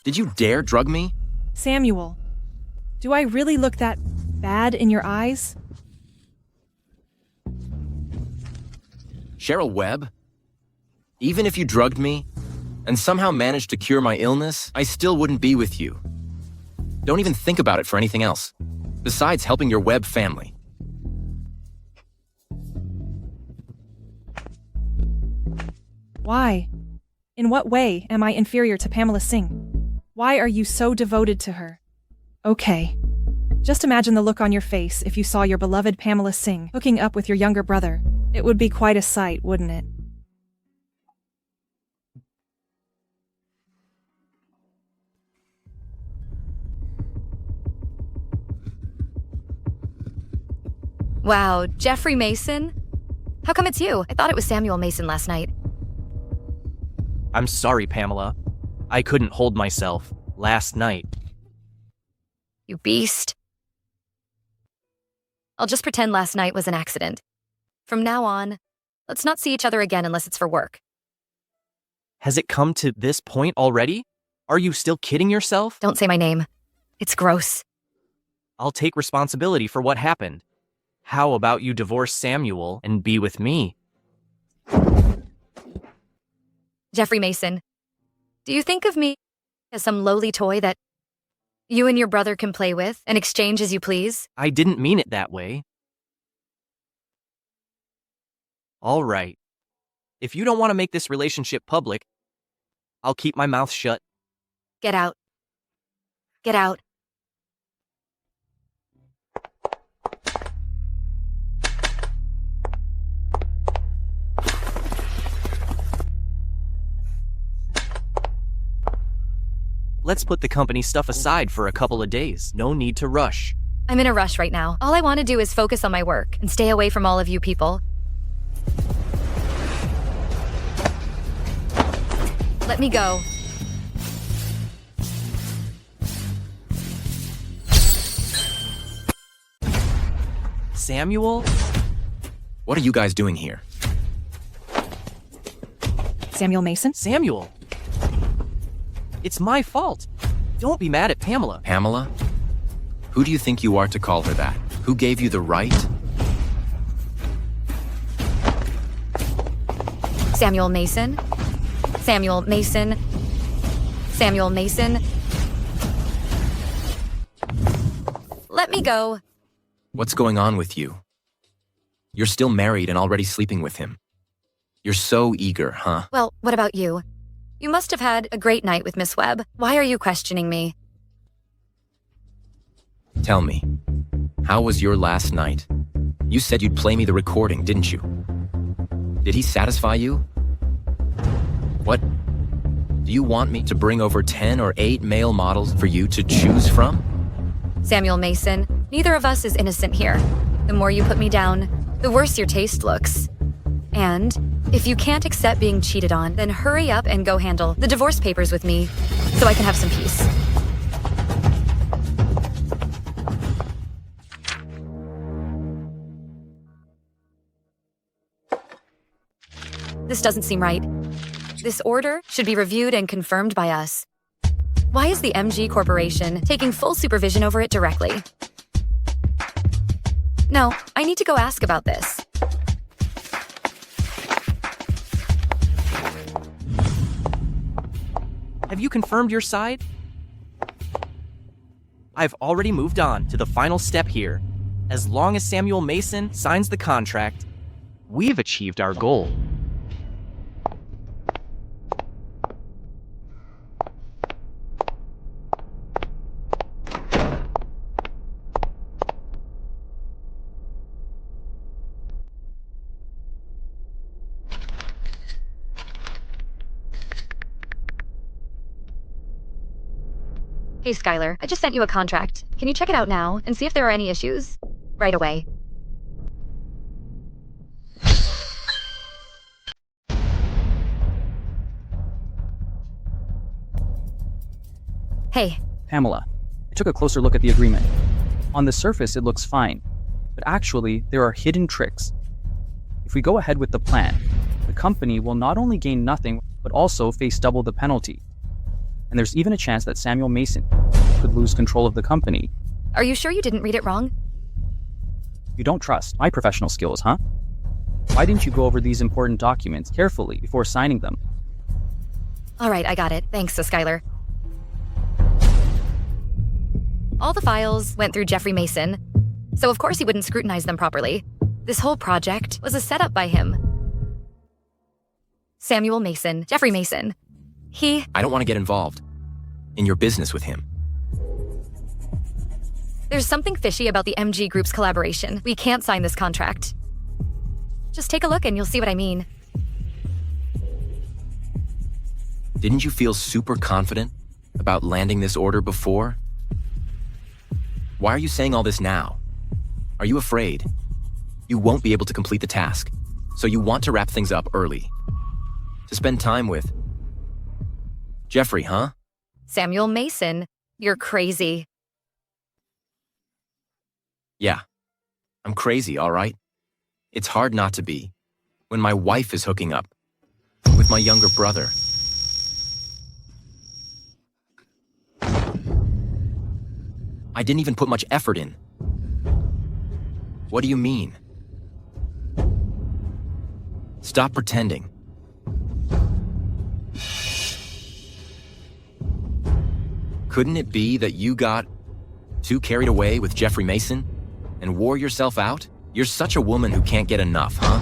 Did you dare drug me? Samuel, do I really look that bad in your eyes? Cheryl Webb? Even if you drugged me and somehow managed to cure my illness, I still wouldn't be with you. Don't even think about it for anything else, besides helping your Webb family. Why? In what way am I inferior to Pamela Singh? Why are you so devoted to her? Okay. Just imagine the look on your face if you saw your beloved Pamela Singh hooking up with your younger brother. It would be quite a sight, wouldn't it? Wow, Jeffrey Mason? How come it's you? I thought it was Samuel Mason last night. I'm sorry, Pamela. I couldn't hold myself last night. You beast. I'll just pretend last night was an accident. From now on, let's not see each other again unless it's for work. Has it come to this point already? Are you still kidding yourself? Don't say my name. It's gross. I'll take responsibility for what happened. How about you divorce Samuel and be with me? Jeffrey Mason, do you think of me as some lowly toy that you and your brother can play with and exchange as you please? I didn't mean it that way. All right. If you don't want to make this relationship public, I'll keep my mouth shut. Get out. Get out. Let's put the company stuff aside for a couple of days. No need to rush. I'm in a rush right now. All I want to do is focus on my work and stay away from all of you people. Let me go. Samuel? What are you guys doing here? Samuel Mason? Samuel! It's my fault. Don't be mad at Pamela. Pamela? Who do you think you are to call her that? Who gave you the right? Samuel Mason? Samuel Mason? Samuel Mason? Let me go. What's going on with you? You're still married and already sleeping with him. You're so eager, huh? Well, what about you? You must have had a great night with Miss Webb. Why are you questioning me? Tell me, how was your last night? You said you'd play me the recording, didn't you? Did he satisfy you? What? Do you want me to bring over 10 or 8 male models for you to choose from? Samuel Mason, neither of us is innocent here. The more you put me down, the worse your taste looks. And if you can't accept being cheated on, then hurry up and go handle the divorce papers with me so I can have some peace. This doesn't seem right. This order should be reviewed and confirmed by us. Why is the MG Corporation taking full supervision over it directly? No, I need to go ask about this. Have you confirmed your side? I've already moved on to the final step here. As long as Samuel Mason signs the contract, we've achieved our goal. Hey, Skylar, I just sent you a contract. Can you check it out now and see if there are any issues? Right away. Hey. Pamela, I took a closer look at the agreement. On the surface, it looks fine, but actually, there are hidden tricks. If we go ahead with the plan, the company will not only gain nothing, but also face double the penalty. And there's even a chance that Samuel Mason could lose control of the company. Are you sure you didn't read it wrong? You don't trust my professional skills, huh? Why didn't you go over these important documents carefully before signing them? All right, I got it. Thanks, Skylar. All the files went through Jeffrey Mason, so of course he wouldn't scrutinize them properly. This whole project was a setup by him. Samuel Mason, Jeffrey Mason. I don't want to get involved in your business with him. There's something fishy about the MG Group's collaboration. We can't sign this contract. Just take a look and you'll see what I mean. Didn't you feel super confident about landing this order before? Why are you saying all this now? Are you afraid? You won't be able to complete the task, so you want to wrap things up early. To spend time with Jeffrey, huh? Samuel Mason, you're crazy. Yeah, I'm crazy, all right? It's hard not to be when my wife is hooking up with my younger brother. I didn't even put much effort in. What do you mean? Stop pretending. Couldn't it be that you got too carried away with Jeffrey Mason and wore yourself out? You're such a woman who can't get enough, huh?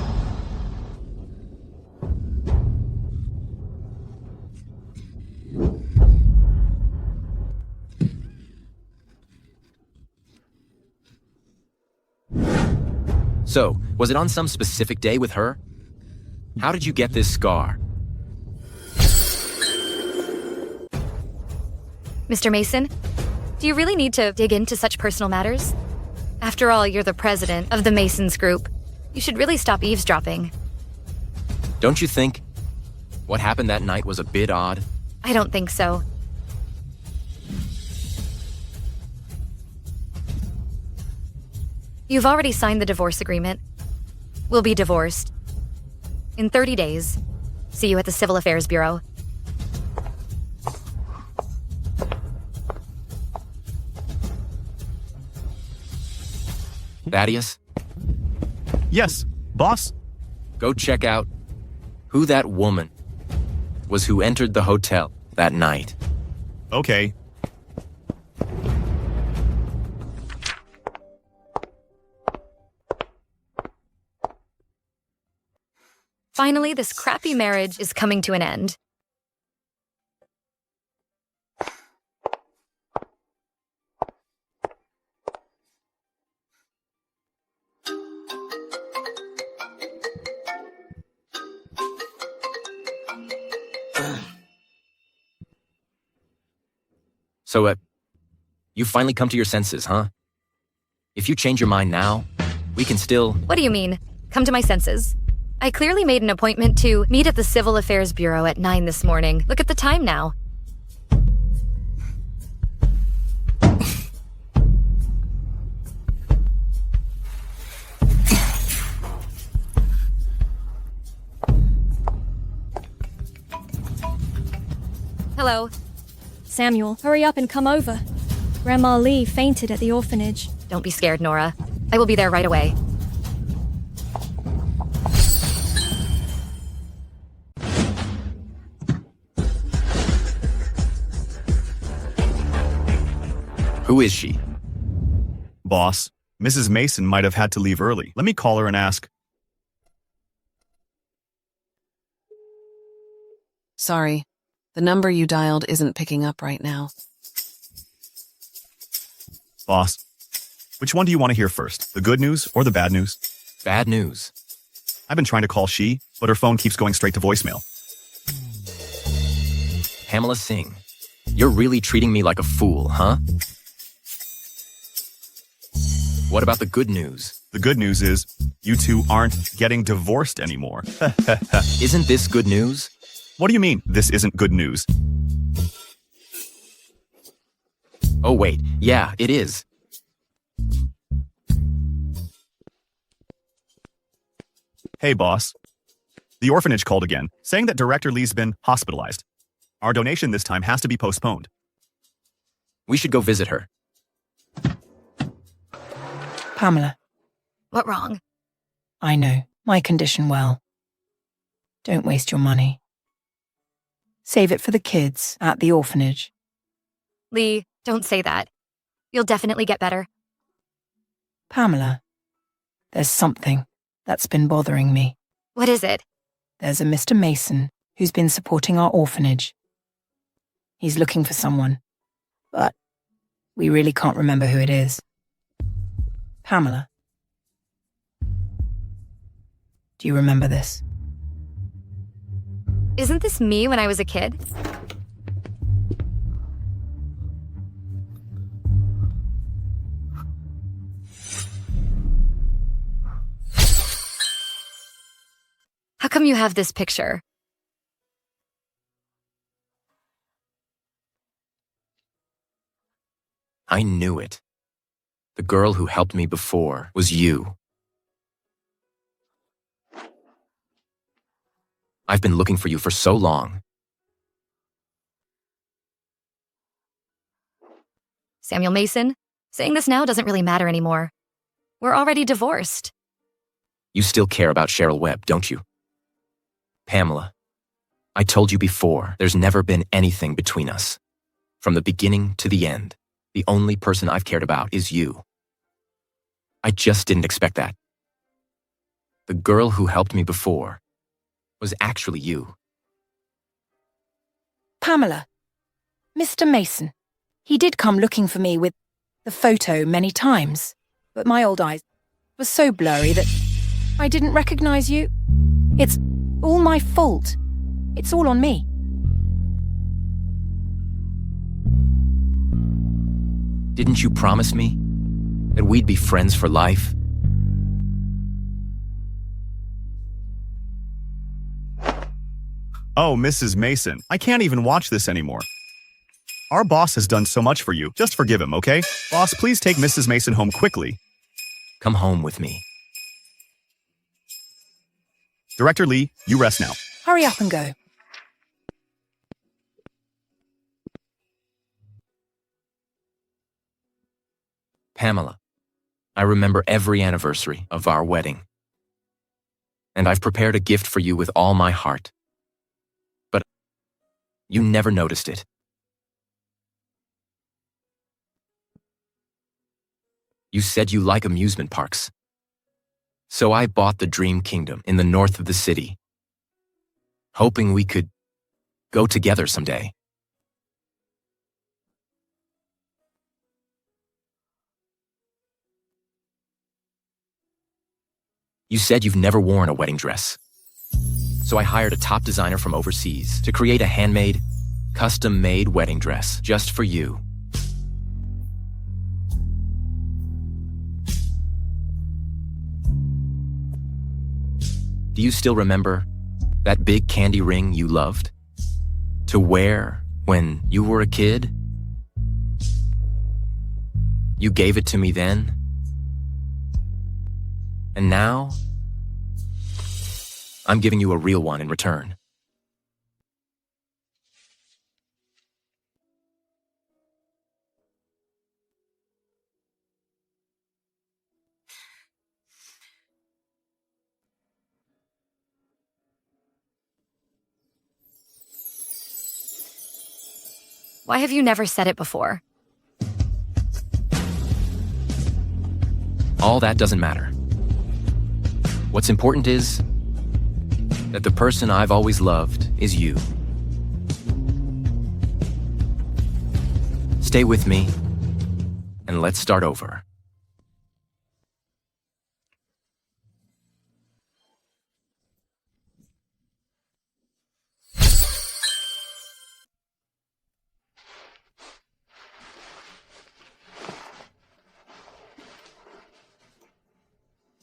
So, was it on some specific day with her? How did you get this scar? Mr. Mason, do you really need to dig into such personal matters? After all, you're the president of the Masons Group. You should really stop eavesdropping. Don't you think what happened that night was a bit odd? I don't think so. You've already signed the divorce agreement. We'll be divorced. In 30 days. See you at the Civil Affairs Bureau. Thaddeus? Yes, boss? Go check out who that woman was who entered the hotel that night. Okay. Finally, this crappy marriage is coming to an end. So, you finally come to your senses, huh? If you change your mind now, we can still... What do you mean? Come to my senses. I clearly made an appointment to meet at the Civil Affairs Bureau at 9 this morning. Look at the time now. Hello. Samuel, hurry up and come over. Grandma Lee fainted at the orphanage. Don't be scared, Nora. I will be there right away. Who is she? Boss, Mrs. Mason might have had to leave early. Let me call her and ask. Sorry, the number you dialed isn't picking up right now. Boss, which one do you want to hear first? The good news or the bad news? Bad news. I've been trying to call she, but her phone keeps going straight to voicemail. Pamela Singh, you're really treating me like a fool, huh? What about the good news? The good news is, you two aren't getting divorced anymore. Isn't this good news? What do you mean, this isn't good news? Oh wait, yeah, it is. Hey boss. The orphanage called again, saying that Director Lee's been hospitalized. Our donation this time has to be postponed. We should go visit her. Pamela, What wrong? I know my condition well. Don't waste your money. Save it for the kids at the orphanage. Lee, don't say that. You'll definitely get better. Pamela, there's something that's been bothering me. What is it? There's a Mr. Mason who's been supporting our orphanage. He's looking for someone, but we really can't remember who it is. Pamela, do you remember this? Isn't this me when I was a kid? How come you have this picture? I knew it. The girl who helped me before was you. I've been looking for you for so long. Samuel Mason, saying this now doesn't really matter anymore. We're already divorced. You still care about Cheryl Webb, don't you? Pamela, I told you before, there's never been anything between us. From the beginning to the end, the only person I've cared about is you. I just didn't expect that. The girl who helped me before was actually you. Pamela, Mr. Mason, he did come looking for me with the photo many times, but my old eyes were so blurry that I didn't recognize you. It's all my fault. It's all on me. Didn't you promise me that we'd be friends for life? Oh, Mrs. Mason, I can't even watch this anymore. Our boss has done so much for you. Just forgive him, okay? Boss, please take Mrs. Mason home quickly. Come home with me. Director Lee, you rest now. Hurry up and go. Pamela, I remember every anniversary of our wedding. And I've prepared a gift for you with all my heart. But you never noticed it. You said you like amusement parks. So I bought the Dream Kingdom in the north of the city, hoping we could go together someday. You said you've never worn a wedding dress. So I hired a top designer from overseas to create a handmade, custom-made wedding dress just for you. Do you still remember that big candy ring you loved to wear when you were a kid? You gave it to me then. And now, I'm giving you a real one in return. Why have you never said it before? All that doesn't matter. What's important is that the person I've always loved is you. Stay with me, and let's start over.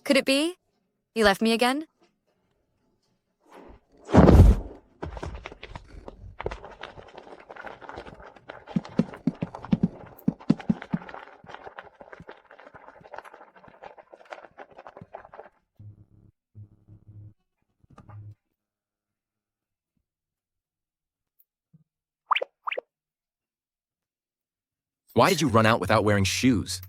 Could it be? He left me again? Why did you run out without wearing shoes?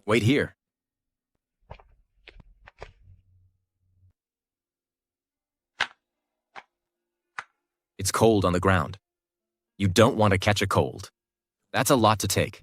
Wait here. It's cold on the ground. You don't want to catch a cold. That's a lot to take.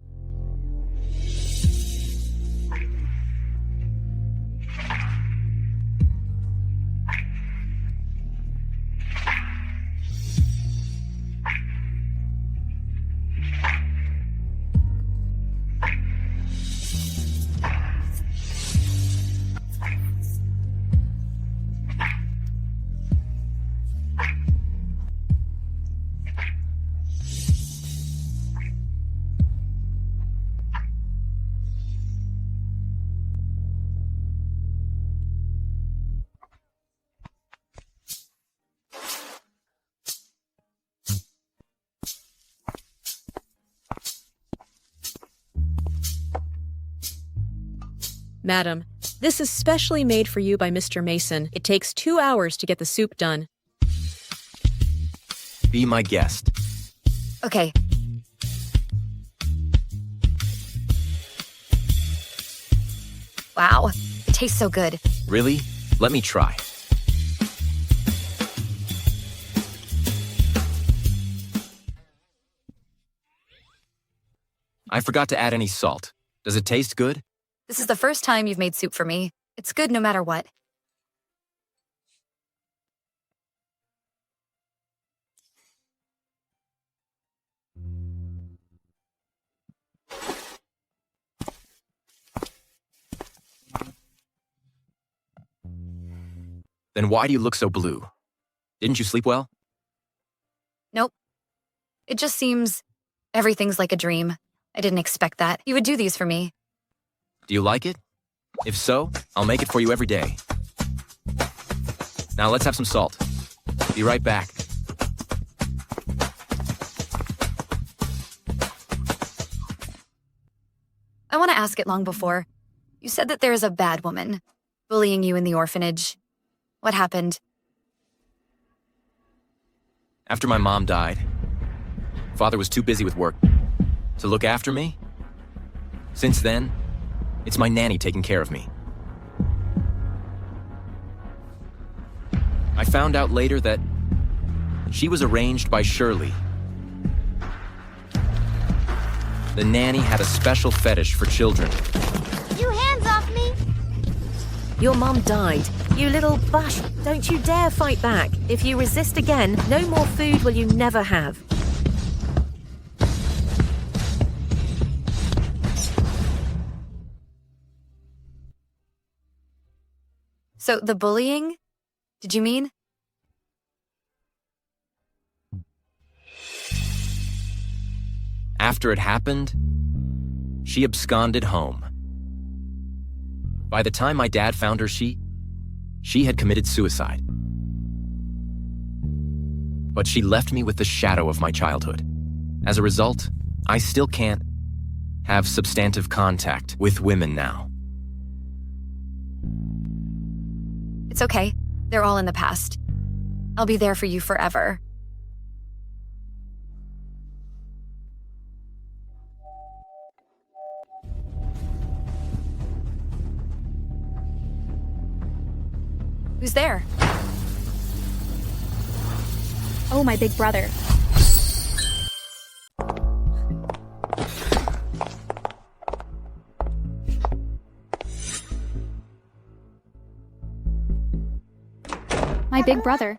Madam, this is specially made for you by Mr. Mason. It takes 2 hours to get the soup done. Be my guest. Okay. Wow, it tastes so good. Really? Let me try. I forgot to add any salt. Does it taste good? This is the first time you've made soup for me. It's good no matter what. Then why do you look so blue? Didn't you sleep well? Nope. It just seems everything's like a dream. I didn't expect that. You would do these for me. Do you like it? If so, I'll make it for you every day. Now let's have some salt. Be right back. I want to ask it long before. You said that there is a bad woman bullying you in the orphanage. What happened? After my mom died, father was too busy with work to look after me. Since then, it's my nanny taking care of me. I found out later that she was arranged by Shirley. The nanny had a special fetish for children. You hands off me! Your mom died. You little bush. Don't you dare fight back. If you resist again, no more food will you never have. So the bullying? Did you mean? After it happened, she absconded home. By the time my dad found her, she had committed suicide. But she left me with the shadow of my childhood. As a result, I still can't have substantive contact with women now. It's okay. They're all in the past. I'll be there for you forever. Who's there? Oh, my big brother. My big brother.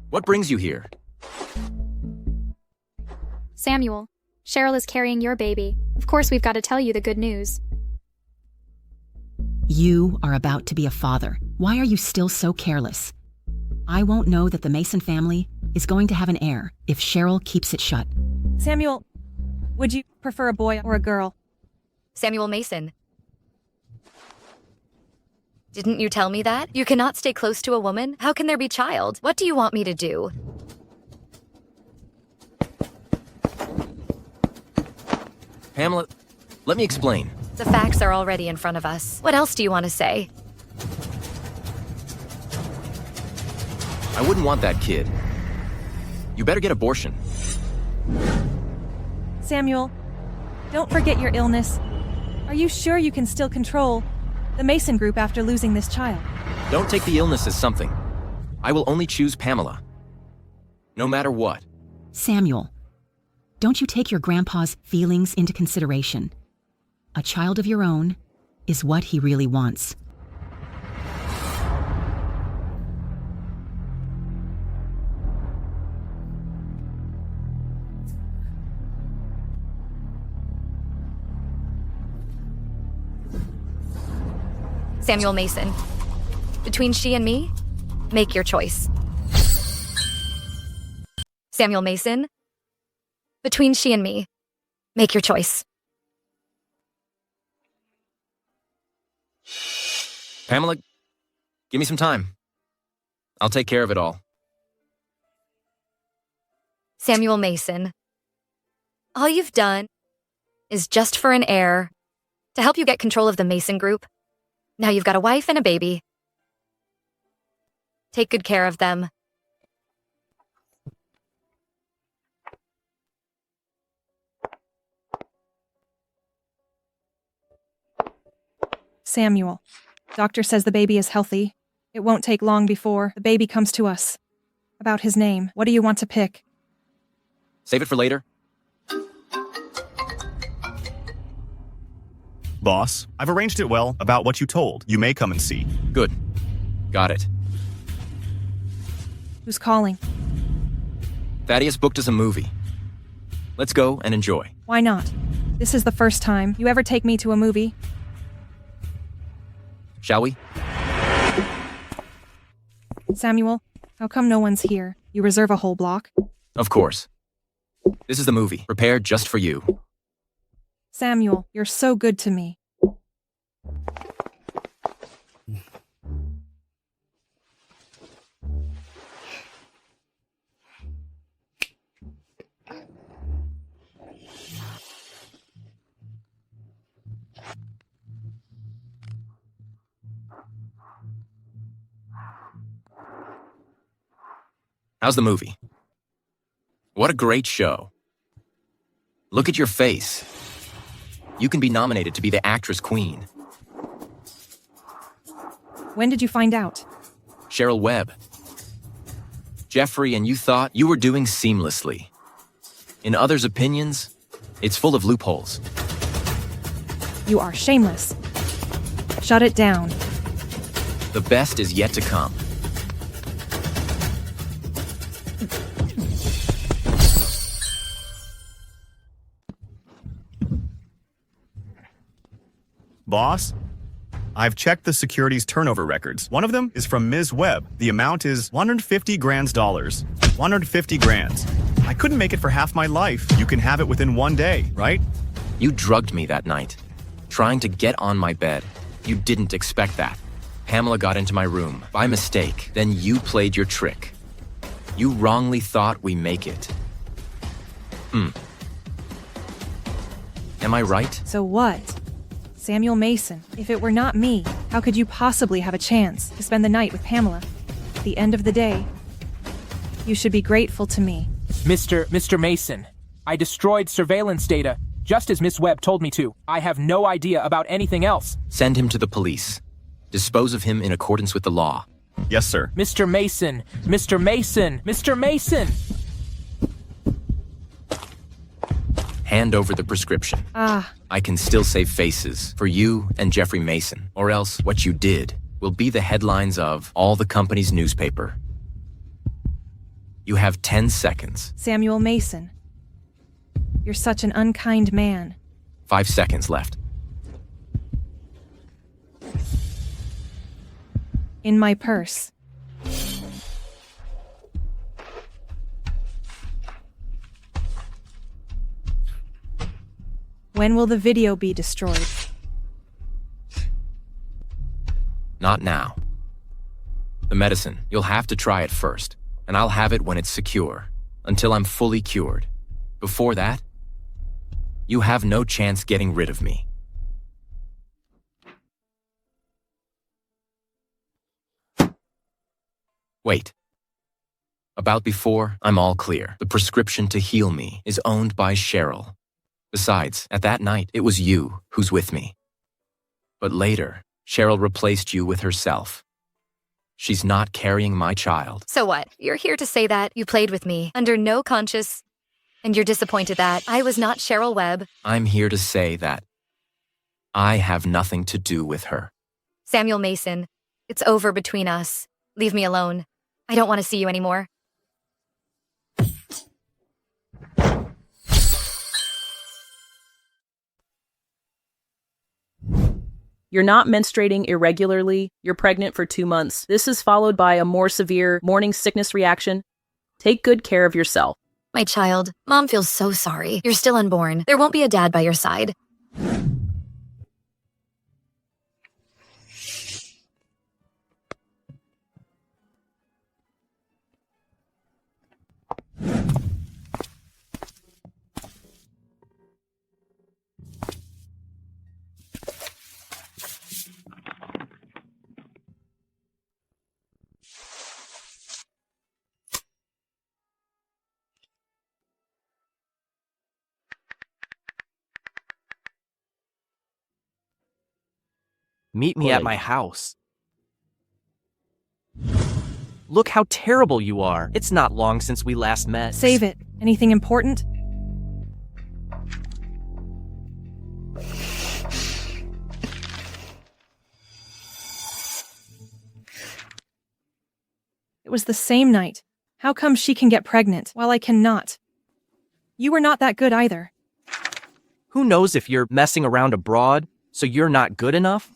What brings you here? Samuel, Cheryl is carrying your baby. Of course, we've got to tell you the good news. You are about to be a father. Why are you still so careless? I won't know that the Mason family is going to have an heir if Cheryl keeps it shut. Samuel, would you prefer a boy or a girl? Samuel Mason. Didn't you tell me that? You cannot stay close to a woman? How can there be child? What do you want me to do? Pamela, let me explain. The facts are already in front of us. What else do you want to say? I wouldn't want that kid. You better get abortion. Samuel, don't forget your illness. Are you sure you can still control the Mason group after losing this child? Don't take the illness as something. I will only choose Pamela. No matter what. Samuel, don't you take your grandpa's feelings into consideration. A child of your own is what he really wants. Samuel Mason. Between she and me, make your choice. Samuel Mason. Between she and me, make your choice. Pamela, give me some time. I'll take care of it all. Samuel Mason. All you've done is just for an heir to help you get control of the Mason group. Now you've got a wife and a baby. Take good care of them. Samuel, doctor says the baby is healthy. It won't take long before the baby comes to us. About his name, what do you want to pick? Save it for later. Boss, I've arranged it well about what you told. You may come and see. Good. Got it. Who's calling? Thaddeus booked us a movie. Let's go and enjoy. Why not? This is the first time you ever take me to a movie. Shall we? Samuel, how come no one's here? You reserve a whole block? Of course. This is the movie, prepared just for you. Samuel, you're so good to me. How's the movie? What a great show. Look at your face. You can be nominated to be the actress queen. When did you find out? Cheryl Webb. Jeffrey and you thought you were doing seamlessly. In others' opinions, it's full of loopholes. You are shameless. Shut it down. The best is yet to come. Boss, I've checked the securities turnover records. One of them is from Ms. Webb. The amount is $150,000. 150 grand. I couldn't make it for half my life. You can have it within 1 day, right? You drugged me that night, trying to get on my bed. You didn't expect that. Pamela got into my room by mistake. Then you played your trick. You wrongly thought we make it. Am I right? So what? Samuel Mason, if it were not me, how could you possibly have a chance to spend the night with Pamela? At the end of the day, you should be grateful to me. Mr. Mason, I destroyed surveillance data just as Miss Webb told me to. I have no idea about anything else. Send him to the police. Dispose of him in accordance with the law. Yes, sir. Mr. Mason! Mr. Mason! Mr. Mason! Hand over the prescription. I can still save faces for you and Jeffrey Mason, or else what you did will be the headlines of all the company's newspaper. You have 10 seconds. Samuel Mason. You're such an unkind man. 5 seconds left. In my purse. When will the video be destroyed? Not now. The medicine, you'll have to try it first, and I'll have it when it's secure, until I'm fully cured. Before that, you have no chance getting rid of me. Wait. About before, I'm all clear. The prescription to heal me is owned by Cheryl. Besides, at that night, it was you who's with me. But later, Cheryl replaced you with herself. She's not carrying my child. So what? You're here to say that you played with me under no conscience, and you're disappointed that I was not Cheryl Webb. I'm here to say that I have nothing to do with her. Samuel Mason, it's over between us. Leave me alone. I don't want to see you anymore. You're not menstruating irregularly. You're pregnant for 2 months. This is followed by a more severe morning sickness reaction. Take good care of yourself. My child, Mom feels so sorry. You're still unborn. There won't be a dad by your side. Meet me at my house. Look how terrible you are. It's not long since we last met. Save it. Anything important? It was the same night. How come she can get pregnant while I cannot? You were not that good either. Who knows if you're messing around abroad, so you're not good enough?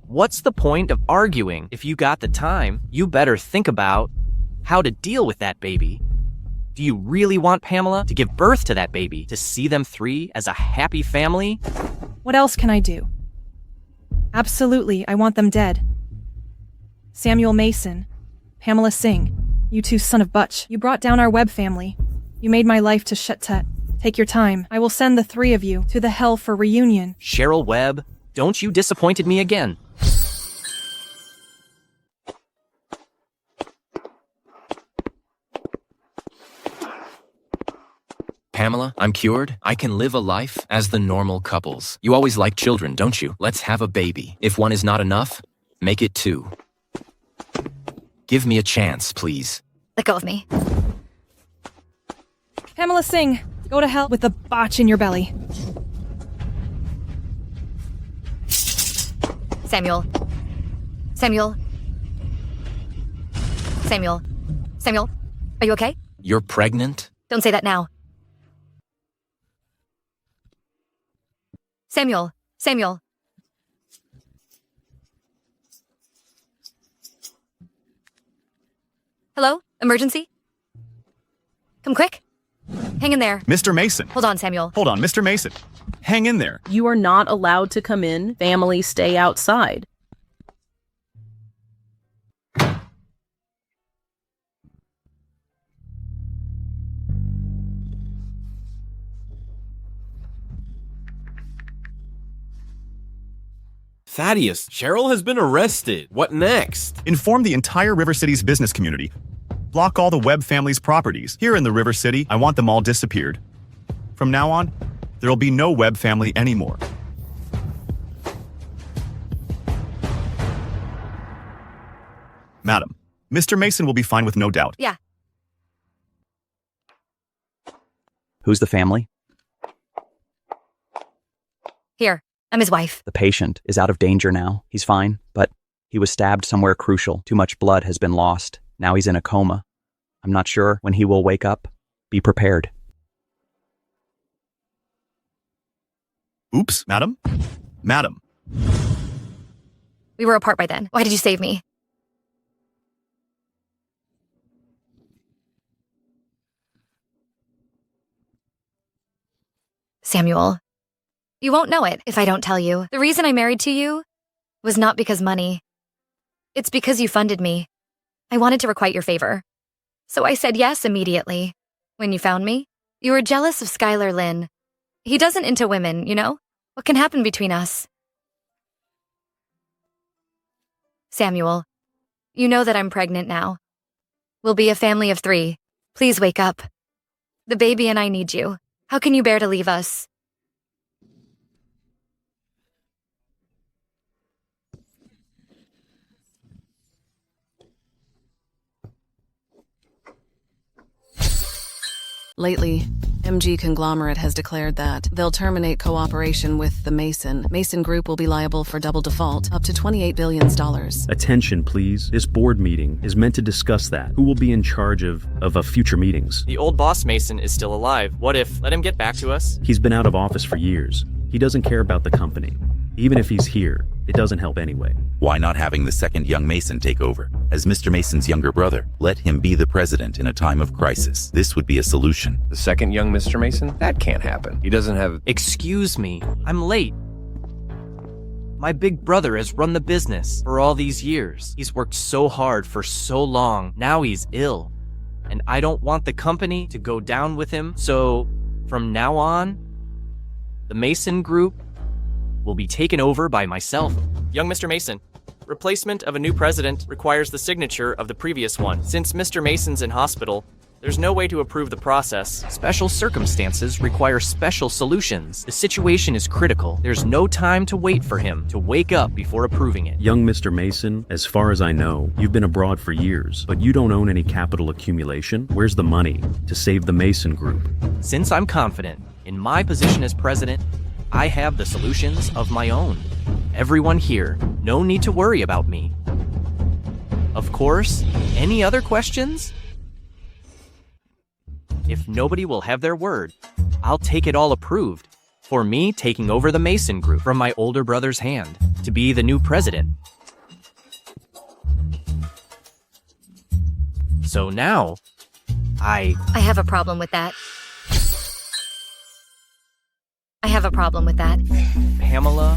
What's the point of arguing? If you got the time, you better think about how to deal with that baby. Do you really want Pamela to give birth to that baby, to see them 3 as a happy family? What else can I do? Absolutely, I want them dead. Samuel Mason, Pamela Singh, you two son of butch. You brought down our Webb family. You made my life to shit-tut. Take your time. I will send the 3 of you to the hell for reunion. Cheryl Webb, don't you disappointed me again. Pamela, I'm cured. I can live a life as the normal couples. You always like children, don't you? Let's have a baby. If 1 is not enough, make it 2. Give me a chance, please. Let go of me. Pamela Singh, go to hell with the botch in your belly. Samuel. Samuel. Samuel. Samuel, are you okay? You're pregnant? Don't say that now. Samuel. Samuel. Hello? Emergency? Come quick. Hang in there. Mr. Mason. Hold on, Samuel. Hold on, Mr. Mason. Hang in there. You are not allowed to come in. Family, stay outside. Thaddeus, Cheryl has been arrested. What next? Inform the entire River City's business community. Block all the Webb family's properties. Here in the River City, I want them all disappeared. From now on, there'll be no Webb family anymore. Madam, Mr. Mason will be fine with no doubt. Yeah. Who's the family? Here, I'm his wife. The patient is out of danger now. He's fine, but he was stabbed somewhere crucial. Too much blood has been lost. Now he's in a coma. I'm not sure when he will wake up. Be prepared. Oops, madam? Madam. We were apart by then. Why did you save me? Samuel, you won't know it if I don't tell you. The reason I married to you was not because money. It's because you funded me. I wanted to requite your favor. So I said yes immediately. When you found me, you were jealous of Skylar Lynn. He doesn't into women, you know? What can happen between us? Samuel, you know that I'm pregnant now. We'll be a family of 3. Please wake up. The baby and I need you. How can you bear to leave us? Lately, MG Conglomerate has declared that they'll terminate cooperation with the Mason Group will be liable for double default, up to $28 billion. Attention, please. This board meeting is meant to discuss that. Who will be in charge of future meetings? The old boss Mason is still alive. What if? Let him get back to us. He's been out of office for years. He doesn't care about the company. Even if he's here, it doesn't help anyway. Why not having the second young Mason take over? As Mr. Mason's younger brother, let him be the president in a time of crisis. This would be a solution. The second young Mr. Mason? That can't happen. He doesn't have... Excuse me, I'm late. My big brother has run the business for all these years. He's worked so hard for so long. Now he's ill. And I don't want the company to go down with him. So, from now on, the Mason Group will be taken over by myself. Young Mr. Mason, replacement of a new president requires the signature of the previous one. Since Mr. Mason's in hospital, there's no way to approve the process. Special circumstances require special solutions. The situation is critical. There's no time to wait for him to wake up before approving it. Young Mr. Mason, as far as I know, you've been abroad for years, but you don't own any capital accumulation. Where's the money to save the Mason Group? Since I'm confident in my position as president, I have the solutions of my own. Everyone here, no need to worry about me. Of course, any other questions? If nobody will have their word, I'll take it all approved for me taking over the Mason Group from my older brother's hand to be the new president. So now, I have a problem with that. I have a problem with that. Pamela?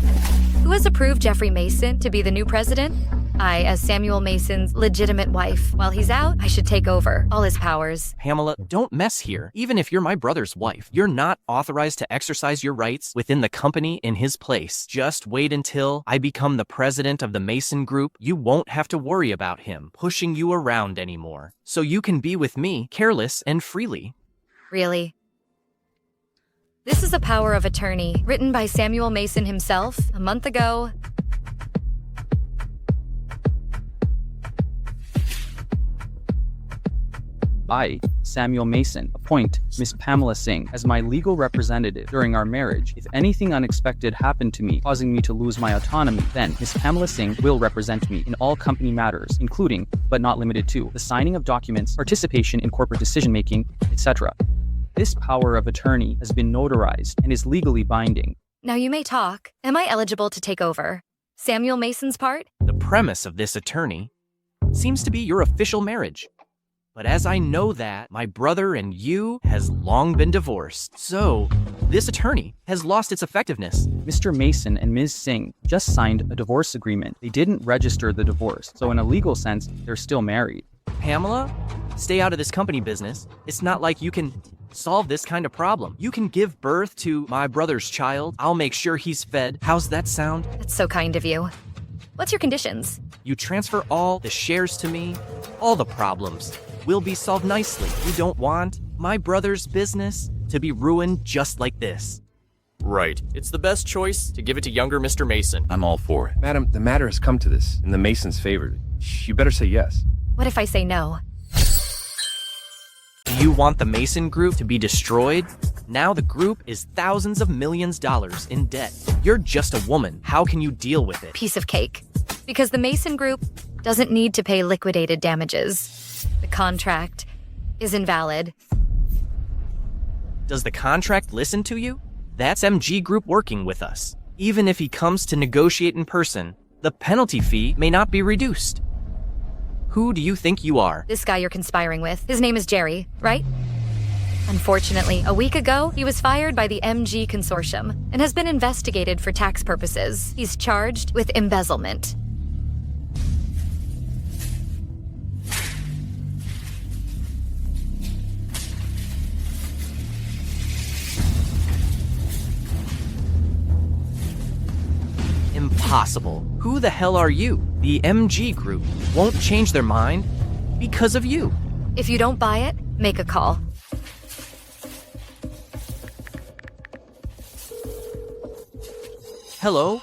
Who has approved Jeffrey Mason to be the new president? I, as Samuel Mason's legitimate wife. While he's out, I should take over all his powers. Pamela, don't mess here. Even if you're my brother's wife, you're not authorized to exercise your rights within the company in his place. Just wait until I become the president of the Mason Group. You won't have to worry about him pushing you around anymore. So you can be with me, careless and freely. Really? This is a power of attorney, written by Samuel Mason himself a month ago. I, Samuel Mason, appoint Miss Pamela Singh as my legal representative during our marriage. If anything unexpected happened to me, causing me to lose my autonomy, then Miss Pamela Singh will represent me in all company matters, including, but not limited to, the signing of documents, participation in corporate decision-making, etc. This power of attorney has been notarized and is legally binding. Now you may talk. Am I eligible to take over Samuel Mason's part? The premise of this attorney seems to be your official marriage. But as I know that my brother and you has long been divorced, so this attorney has lost its effectiveness. Mr. Mason and Ms. Singh just signed a divorce agreement. They didn't register the divorce, so in a legal sense, they're still married. Pamela, stay out of this company business. It's not like you can solve this kind of problem. You can give birth to my brother's child. I'll make sure he's fed. How's that sound? That's so kind of you. What's your conditions? You transfer all the shares to me, all the problems. will be solved nicely. You don't want my brother's business to be ruined just like this. Right. It's the best choice to give it to younger Mr. Mason. I'm all for it. Madam, the matter has come to this, and the Masons favored. You better say yes. What if I say no? Do you want the Mason Group to be destroyed? Now the group is thousands of millions dollars in debt. You're just a woman. How can you deal with it? Piece of cake. Because the Mason Group doesn't need to pay liquidated damages. The contract is invalid. Does the contract listen to you? That's MG Group working with us. Even if he comes to negotiate in person, the penalty fee may not be reduced. Who do you think you are? This guy you're conspiring with, his name is Jerry, right? Unfortunately, a week ago, he was fired by the MG Consortium and has been investigated for tax purposes. He's charged with embezzlement. Impossible. Who the hell are you? The MG Group won't change their mind because of you. If you don't buy it, make a call. Hello?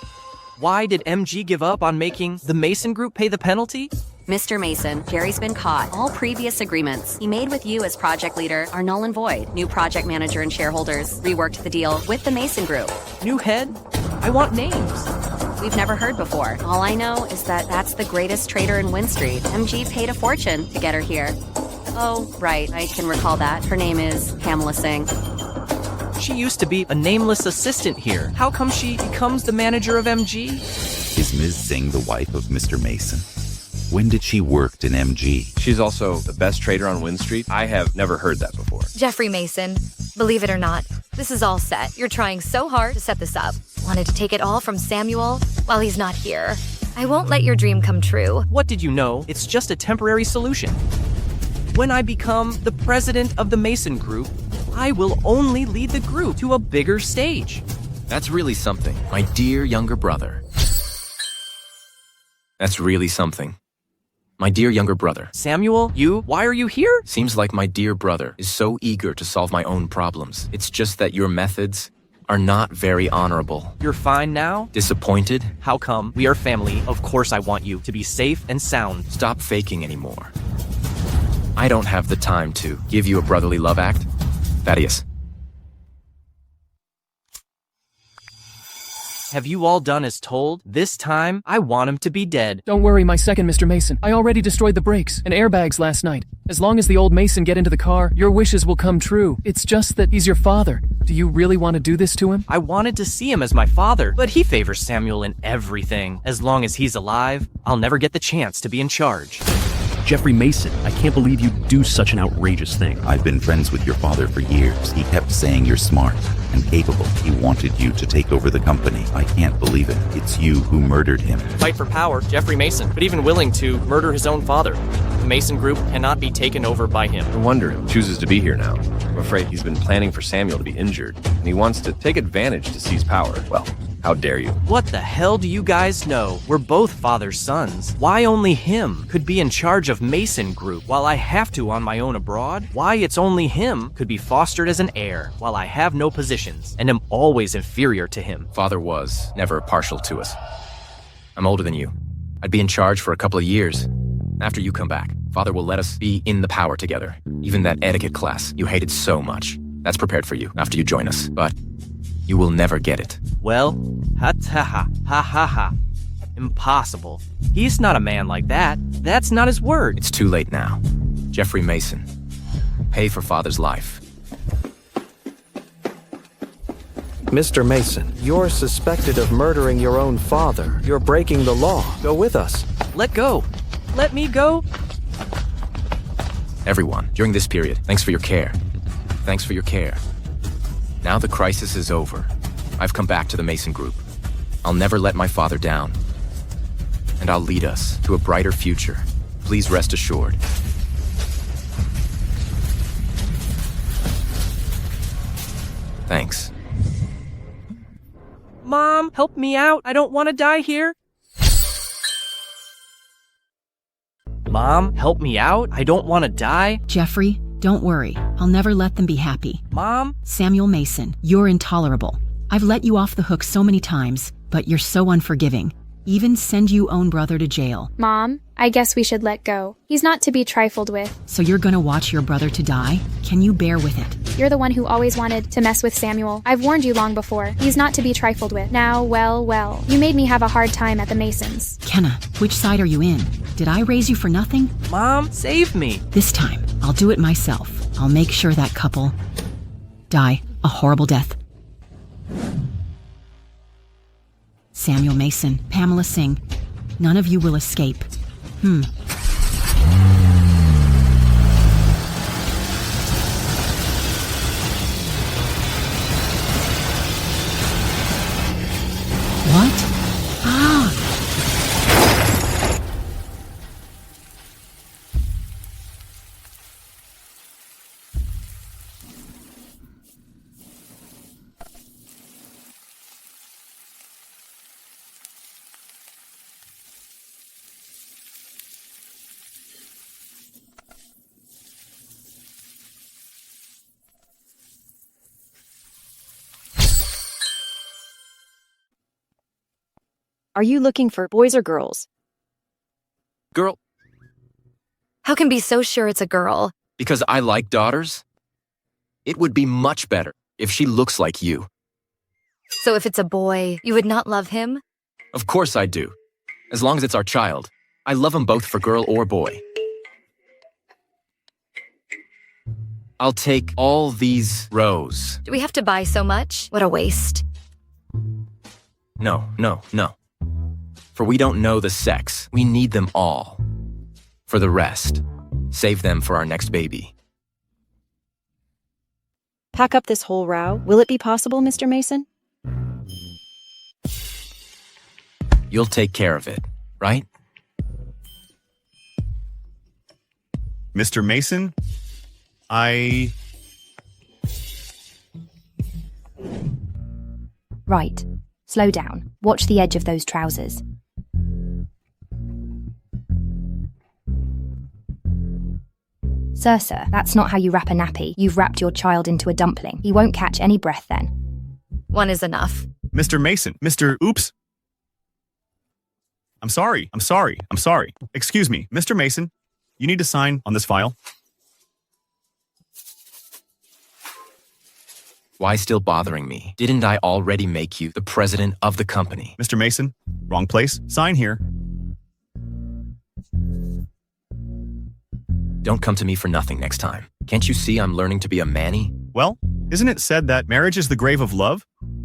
Why did MG give up on making the Mason Group pay the penalty? Mr. Mason, Jerry's been caught. All previous agreements he made with you as project leader are null and void. New project manager and shareholders reworked the deal with the Mason Group. New head? I want names. We've never heard before. All I know is that that's the greatest trader in Wynn Street. MG paid a fortune to get her here. Oh, right, I can recall that. Her name is Pamela Singh. She used to be a nameless assistant here. How come she becomes the manager of MG? Is Ms. Singh the wife of Mr. Mason? When did she work in MG? She's also the best trader on Wynn Street. I have never heard that before. Jeffrey Mason, believe it or not, this is all set. You're trying so hard to set this up. Wanted to take it all from Samuel while he's not here. I won't let your dream come true. What did you know? It's just a temporary solution. When I become the president of the Mason Group, I will only lead the group to a bigger stage. That's really something, my dear younger brother. That's really something. My dear younger brother. Samuel, why are you here? Seems like my dear brother is so eager to solve my own problems. It's just that your methods are not very honorable. You're fine now? Disappointed? How come? We are family. Of course I want you to be safe and sound. Stop faking anymore. I don't have the time to give you a brotherly love act. Thaddeus. Have you all done as told? This time, I want him to be dead. Don't worry, my second Mr. Mason. I already destroyed the brakes and airbags last night. As long as the old Mason get into the car, your wishes will come true. It's just that he's your father. Do you really want to do this to him? I wanted to see him as my father, but he favors Samuel in everything. As long as he's alive, I'll never get the chance to be in charge. Jeffrey Mason, I can't believe you'd do such an outrageous thing. I've been friends with your father for years. He kept saying you're smart and capable. He wanted you to take over the company. I can't believe it. It's you who murdered him. Fight for power, Jeffrey Mason, but even willing to murder his own father. The Mason Group cannot be taken over by him. No wonder he chooses to be here now. I'm afraid he's been planning for Samuel to be injured, and he wants to take advantage to seize power. Well, how dare you? What the hell do you guys know? We're both father's sons. Why only him could be in charge of Mason Group while I have to on my own abroad? Why it's only him could be fostered as an heir while I have no positions and am always inferior to him? Father was never partial to us. I'm older than you. I'd be in charge for a couple of years. After you come back, Father will let us be in the power together. Even that etiquette class you hated so much. That's prepared for you after you join us. But you will never get it. Well, ha. Impossible. He's not a man like that. That's not his word. It's too late now. Jeffrey Mason, pay for Father's life. Mr. Mason, you're suspected of murdering your own father. You're breaking the law. Go with us. Let go. Let me go. Everyone, during this period, thanks for your care. Thanks for your care. Now the crisis is over. I've come back to the Mason Group. I'll never let my father down. And I'll lead us to a brighter future. Please rest assured. Thanks. Mom, help me out. I don't want to die here. Mom, help me out. I don't want to die. Jeffrey, don't worry. I'll never let them be happy. Mom? Samuel Mason, you're intolerable. I've let you off the hook so many times, but you're so unforgiving. Even send you own brother to jail. Mom, I guess we should let go. He's not to be trifled with. So you're gonna watch your brother to die? Can you bear with it? You're the one who always wanted to mess with Samuel. I've warned you long before. He's not to be trifled with. Now, well. You made me have a hard time at the Masons. Kenna, which side are you in? Did I raise you for nothing? Mom, save me. This time, I'll do it myself. I'll make sure that couple die a horrible death. Samuel Mason, Pamela Singh, none of you will escape. What? Are you looking for boys or girls? Girl, How can be so sure it's a girl? because I like daughters? It would be much better if she looks like you. So if it's a boy, you would not love him? Of course I do. As long as it's our child. I love them both for girl or boy. I'll take all these rows. Do we have to buy so much? What a waste. No. For we don't know the sex. We need them all. For the rest, save them for our next baby. Pack up this whole row. Will it be possible, Mr. Mason? You'll take care of it, right? Mr. Mason, Right. Slow down. Watch the edge of those trousers. Sir, that's not how you wrap a nappy. You've wrapped your child into a dumpling. He won't catch any breath then. One is enough. Mr. Mason, Oops. I'm sorry. Excuse me, Mr. Mason, you need to sign on this file. Why still bothering me? Didn't I already make you the president of the company? Mr. Mason, wrong place. Sign here. Don't come to me for nothing next time. Can't you see I'm learning to be a manny? Well, isn't it said that marriage is the grave of love?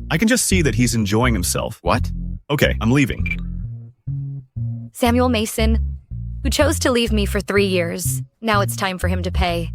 I can just see that he's enjoying himself. What? Okay, I'm leaving. Samuel Mason, who chose to leave me for 3 years. Now it's time for him to pay.